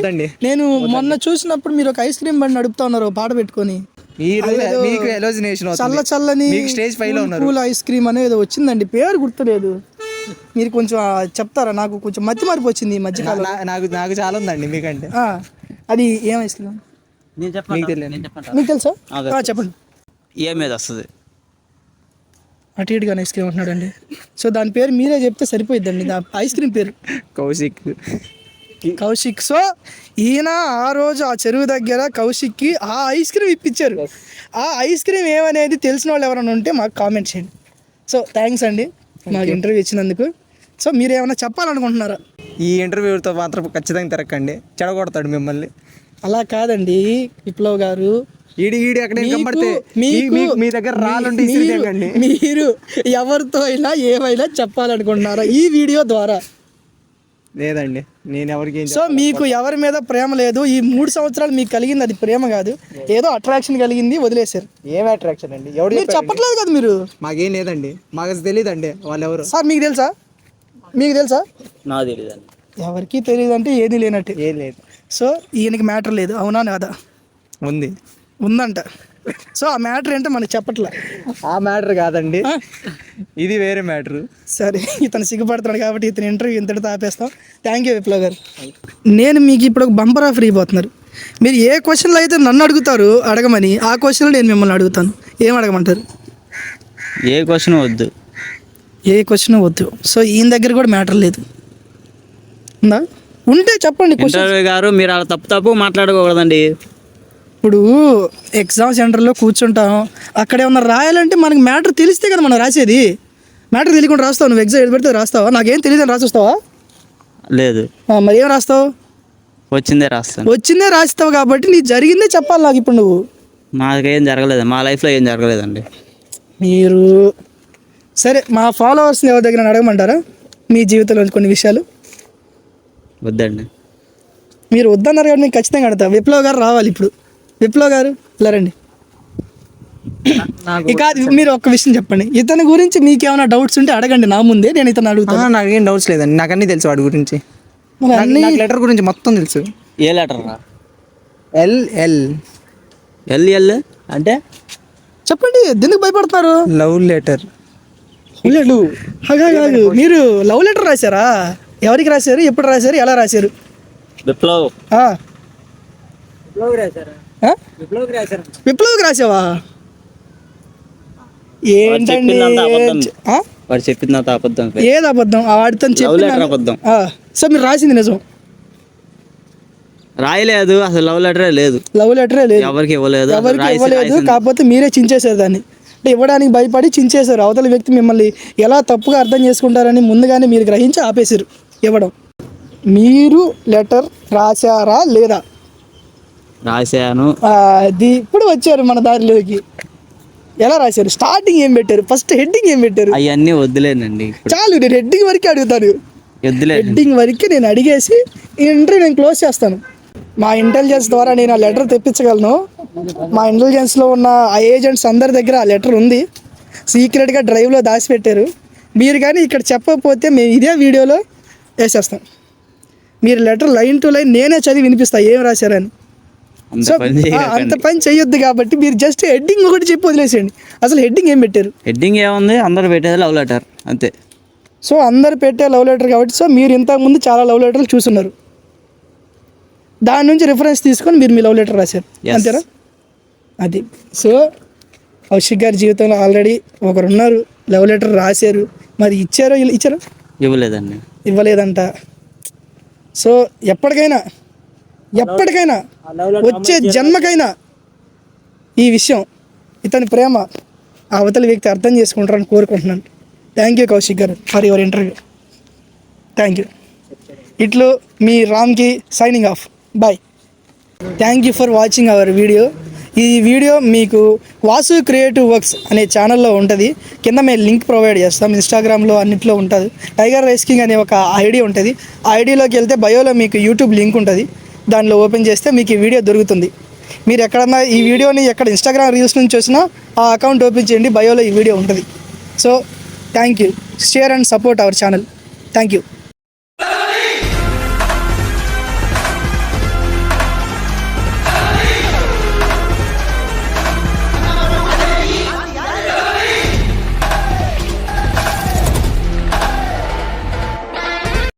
నేను మొన్న చూసినప్పుడు మీరు ఒక ఐస్ క్రీమ్ బండి నడుపుతా ఉన్నారు పాట పెట్టుకొని. మీకు ఎలోజినేషన్ చల్లని స్టేజ్ 5 లో ఉన్నారు. కూల్ ఐస్ క్రీమ్ అనేది వచ్చిందండి, పేరు గుర్తులేదు. మీరు కొంచెం చెప్తారా? నాకు కొంచెం మతి మార్పు వచ్చింది ఈ మధ్యకాలం. నాకు చాలా ఉందండి మీకంటే. అది ఏం ఐస్ క్రీమ్ మీకు తెలుసా? చెప్పండి. ఏ మీద వస్తుంది? అటు ఇటుగా ఐస్ క్రీమ్ అంటున్నాడండి. సో దాని పేరు మీరే చెప్తే సరిపోయిద్దండి. ఐస్ క్రీమ్ పేరు కౌశిక్. సో ఈయన ఆ రోజు ఆ చెరువు దగ్గర కౌశిక్కి ఆ ఐస్ క్రీమ్ ఇప్పించారు. ఆ ఐస్ క్రీమ్ ఏమనేది తెలిసిన వాళ్ళు ఎవరైనా ఉంటే మాకు కామెంట్ చేయండి. సో థ్యాంక్స్ అండి మాకు ఇంటర్వ్యూ ఇచ్చినందుకు. సో మీరు ఏమైనా చెప్పాలనుకుంటున్నారా? ఈ ఇంటర్వ్యూతో మాత్రం ఖచ్చితంగా తిరగండి, చెడగొడతాడు మిమ్మల్ని. అలా కాదండి విప్లవ్ గారు, మీ దగ్గర రాలంటే మీరు ఎవరితో అయినా ఏమైనా చెప్పాలనుకుంటున్నారా ఈ వీడియో ద్వారా? లేదండి, నేను ఎవరికి. సో మీకు ఎవరి మీద ప్రేమ లేదు. ఈ 3 సంవత్సరాలు మీకు కలిగింది అది ప్రేమ కాదు, ఏదో అట్రాక్షన్ కలిగింది, వదిలేశారు. ఏం అట్రాక్షన్ అండి? మీరు చెప్పట్లేదు కదా మీరు. మాకేం లేదండి, మాకు తెలియదండి వాళ్ళు ఎవరు. సార్ మీకు తెలుసా? నాకు తెలియదండి. ఎవరికి తెలియదు అంటే ఏది లేనట్టు. ఏం లేదు. సో ఈయనకి మ్యాటర్ లేదు, అవునా కాదా? ఉందంట. సో ఆ మ్యాటర్ ఏంటో మనకు చెప్పట్లే. ఆ మ్యాటర్ కాదండి, ఇది వేరే మ్యాటర్. సరే, ఇతను సిగ్గుపడుతున్నాడు కాబట్టి ఇతను ఇంటర్వ్యూ ఇంతటితో ఆపేస్తాం. థ్యాంక్ యూ విప్లవ్ గారు. నేను మీకు ఇప్పుడు ఒక బంపర్ ఆఫర్ ఇవ్వబోతున్నారు. మీరు ఏ క్వశ్చన్లు అయితే నన్ను అడుగుతారు అడగమని, ఆ క్వశ్చన్లు నేను మిమ్మల్ని అడుగుతాను. ఏం అడగమంటారు? ఏ క్వశ్చన్ వద్దు. ఏ క్వశ్చన్ వద్దు. సో ఈయన దగ్గర కూడా మ్యాటర్ లేదు ఉందా? ఉంటే చెప్పండి. ఇంటర్వ్యూ గారు మీరు అలా తప్పు మాట్లాడుకోకూడదండి. ఇప్పుడు ఎగ్జామ్ సెంటర్లో కూర్చుంటాం, అక్కడ ఏమన్నా రాయాలంటే మనకి మ్యాటర్ తెలిస్తే కదా మనం రాసేది. మ్యాటర్ తెలియకుండా రాస్తావు? నువ్వు ఎగ్జామ్ ఏది పెడితే రాస్తావా? నాకేం తెలియదు అని రాసిస్తావా? లేదు. మరి ఏం రాస్తావు? వచ్చిందే రాస్తావు కాబట్టి నీ జరిగిందే చెప్పాలి నాకు. ఇప్పుడు నువ్వు మాకేం జరగలేదు, మా లైఫ్లో ఏం జరగలేదండి. సరే మా ఫాలోవర్స్ని ఎవరి దగ్గర అడగమంటారా మీ జీవితంలో కొన్ని విషయాలు? వద్దండి. మీరు వద్దన్నారు కాబట్టి నేను ఖచ్చితంగా అడతా. విప్లవ్ గారు రావాలి ఇప్పుడు. విప్లవ్ గారు ఇలా రండి. ఇక మీరు ఒక్క విషయం చెప్పండి, ఇతని గురించి మీకు ఏమైనా డౌట్స్ ఉంటే అడగండి నా ముందే, నేను ఇతను అడుగుతాను. నాకేం డౌట్స్ లేదండి, నాకు అన్నీ తెలుసు వాడి గురించి. మరి అన్నీ లెటర్ గురించి మొత్తం తెలుసు. ఏ లెటర్ రా? ఎల్ అంటే చెప్పండి, ఎందుకు భయపడుతున్నారు? Love letter. మీరు లవ్ లెటర్ రాశారా? ఎవరికి రాశారు, ఎప్పుడు రాశారు, ఎలా రాశారు? విప్లవ్. విప్లవ్కి రాసావా? ఏంటండి వాడు చెప్పిందంత అబద్ధం. ఏది అబద్ధం? వాడితో అబద్ధం. సో మీరు రాసింది నిజం? రాయలేదు అసలు, లవ్ లెటరే లేదు. లవ్ లెటరే లేదు, ఎవరికి ఇవ్వలేదు. కాకపోతే మీరే చించేశారు దాన్ని. అంటే ఇవ్వడానికి భయపడి చించేశారు. అవతల వ్యక్తి మిమ్మల్ని ఎలా తప్పుగా అర్థం చేసుకుంటారని ముందుగానే మీరు గ్రహించి ఆపేశారు ఇవ్వడం. మీరు లెటర్ రాశారా లేదా? రాశాను. అది ఇప్పుడు వచ్చారు మన దారిలోకి. ఎలా రాశారు? స్టార్టింగ్ ఏం పెట్టారు? ఫస్ట్ హెడ్డింగ్ ఏం పెట్టారు? అవన్నీ వద్దులేనండి, చాలు. నేను హెడ్డింగ్ వరకే అడుగుతాను. హెడ్డింగ్ వరకు నేను అడిగేసి ఈ ఇంటర్వ్యూ నేను క్లోజ్ చేస్తాను. మా ఇంటెలిజెన్స్ ద్వారా నేను ఆ లెటర్ తెప్పించగలను. మా ఇంటెలిజెన్స్లో ఉన్న ఆ ఏజెంట్స్ అందరి దగ్గర ఆ లెటర్ ఉంది. సీక్రెట్గా డ్రైవ్లో దాచిపెట్టారు. మీరు కానీ ఇక్కడ చెప్పకపోతే మేము ఇదే వీడియోలో వేసేస్తాం. మీరు లెటర్ లైన్ టు లైన్ నేనే చదివి వినిపిస్తా ఏం రాశారని. సో అంత పని చేయొద్దు కాబట్టి మీరు జస్ట్ హెడ్డింగ్ ఒకటి చెప్పి వదిలేసేయండి. అసలు హెడ్డింగ్ ఏం పెట్టారు? హెడ్డింగ్ ఏముంది, అందరు పెట్టేది లవ్ లెటర్ అంతే. సో అందరు పెట్టే లవ్ లెటర్ కాబట్టి, సో మీరు ఇంతకుముందు చాలా లవ్ లెటర్లు చూస్తున్నారు, దాని నుంచి రిఫరెన్స్ తీసుకొని మీరు మీ లవ్ లెటర్ రాశారు, అంతేనా? అది. సో కౌశిక్ గారి జీవితంలో ఆల్రెడీ ఒకరున్నారు, లవ్ లెటర్ రాశారు. మరి ఇచ్చారో ఇవ్వలేదండి, ఇవ్వలేదంట. సో ఎప్పటికైనా వచ్చే జన్మకైనా ఈ విషయం, ఇతని ప్రేమ ఆ అవతలి వ్యక్తి అర్థం చేసుకుంటారని కోరుకుంటున్నాను. Thank you Kaushik garu for your interview. Thank you. ఇట్లు మీ రామ్కి signing off. Bye. Thank you for watching our video. ఈ వీడియో మీకు వాసు క్రియేటివ్ వర్క్స్ అనే ఛానల్లో ఉంటుంది. కింద మేము లింక్ ప్రొవైడ్ చేస్తాం. ఇన్స్టాగ్రామ్లో అన్నిట్లో ఉంటుంది. టైగర్ రేస్కింగ్ అనే ఒక ఐడి ఉంటుంది. ఆ ఐడిలోకి వెళ్తే బయోలో మీకు యూట్యూబ్ లింక్ ఉంటుంది. దానిలో ఓపెన్ చేస్తే మీకు ఈ వీడియో దొరుకుతుంది. మీరు ఎక్కడన్నా ఈ వీడియోని ఎక్కడ ఇన్స్టాగ్రామ్ రీల్స్ నుంచి వచ్చినా ఆ అకౌంట్ ఓపెన్ చేయండి, బయోలో ఈ వీడియో ఉంటుంది. So thank you. Share and support our channel. Thank you.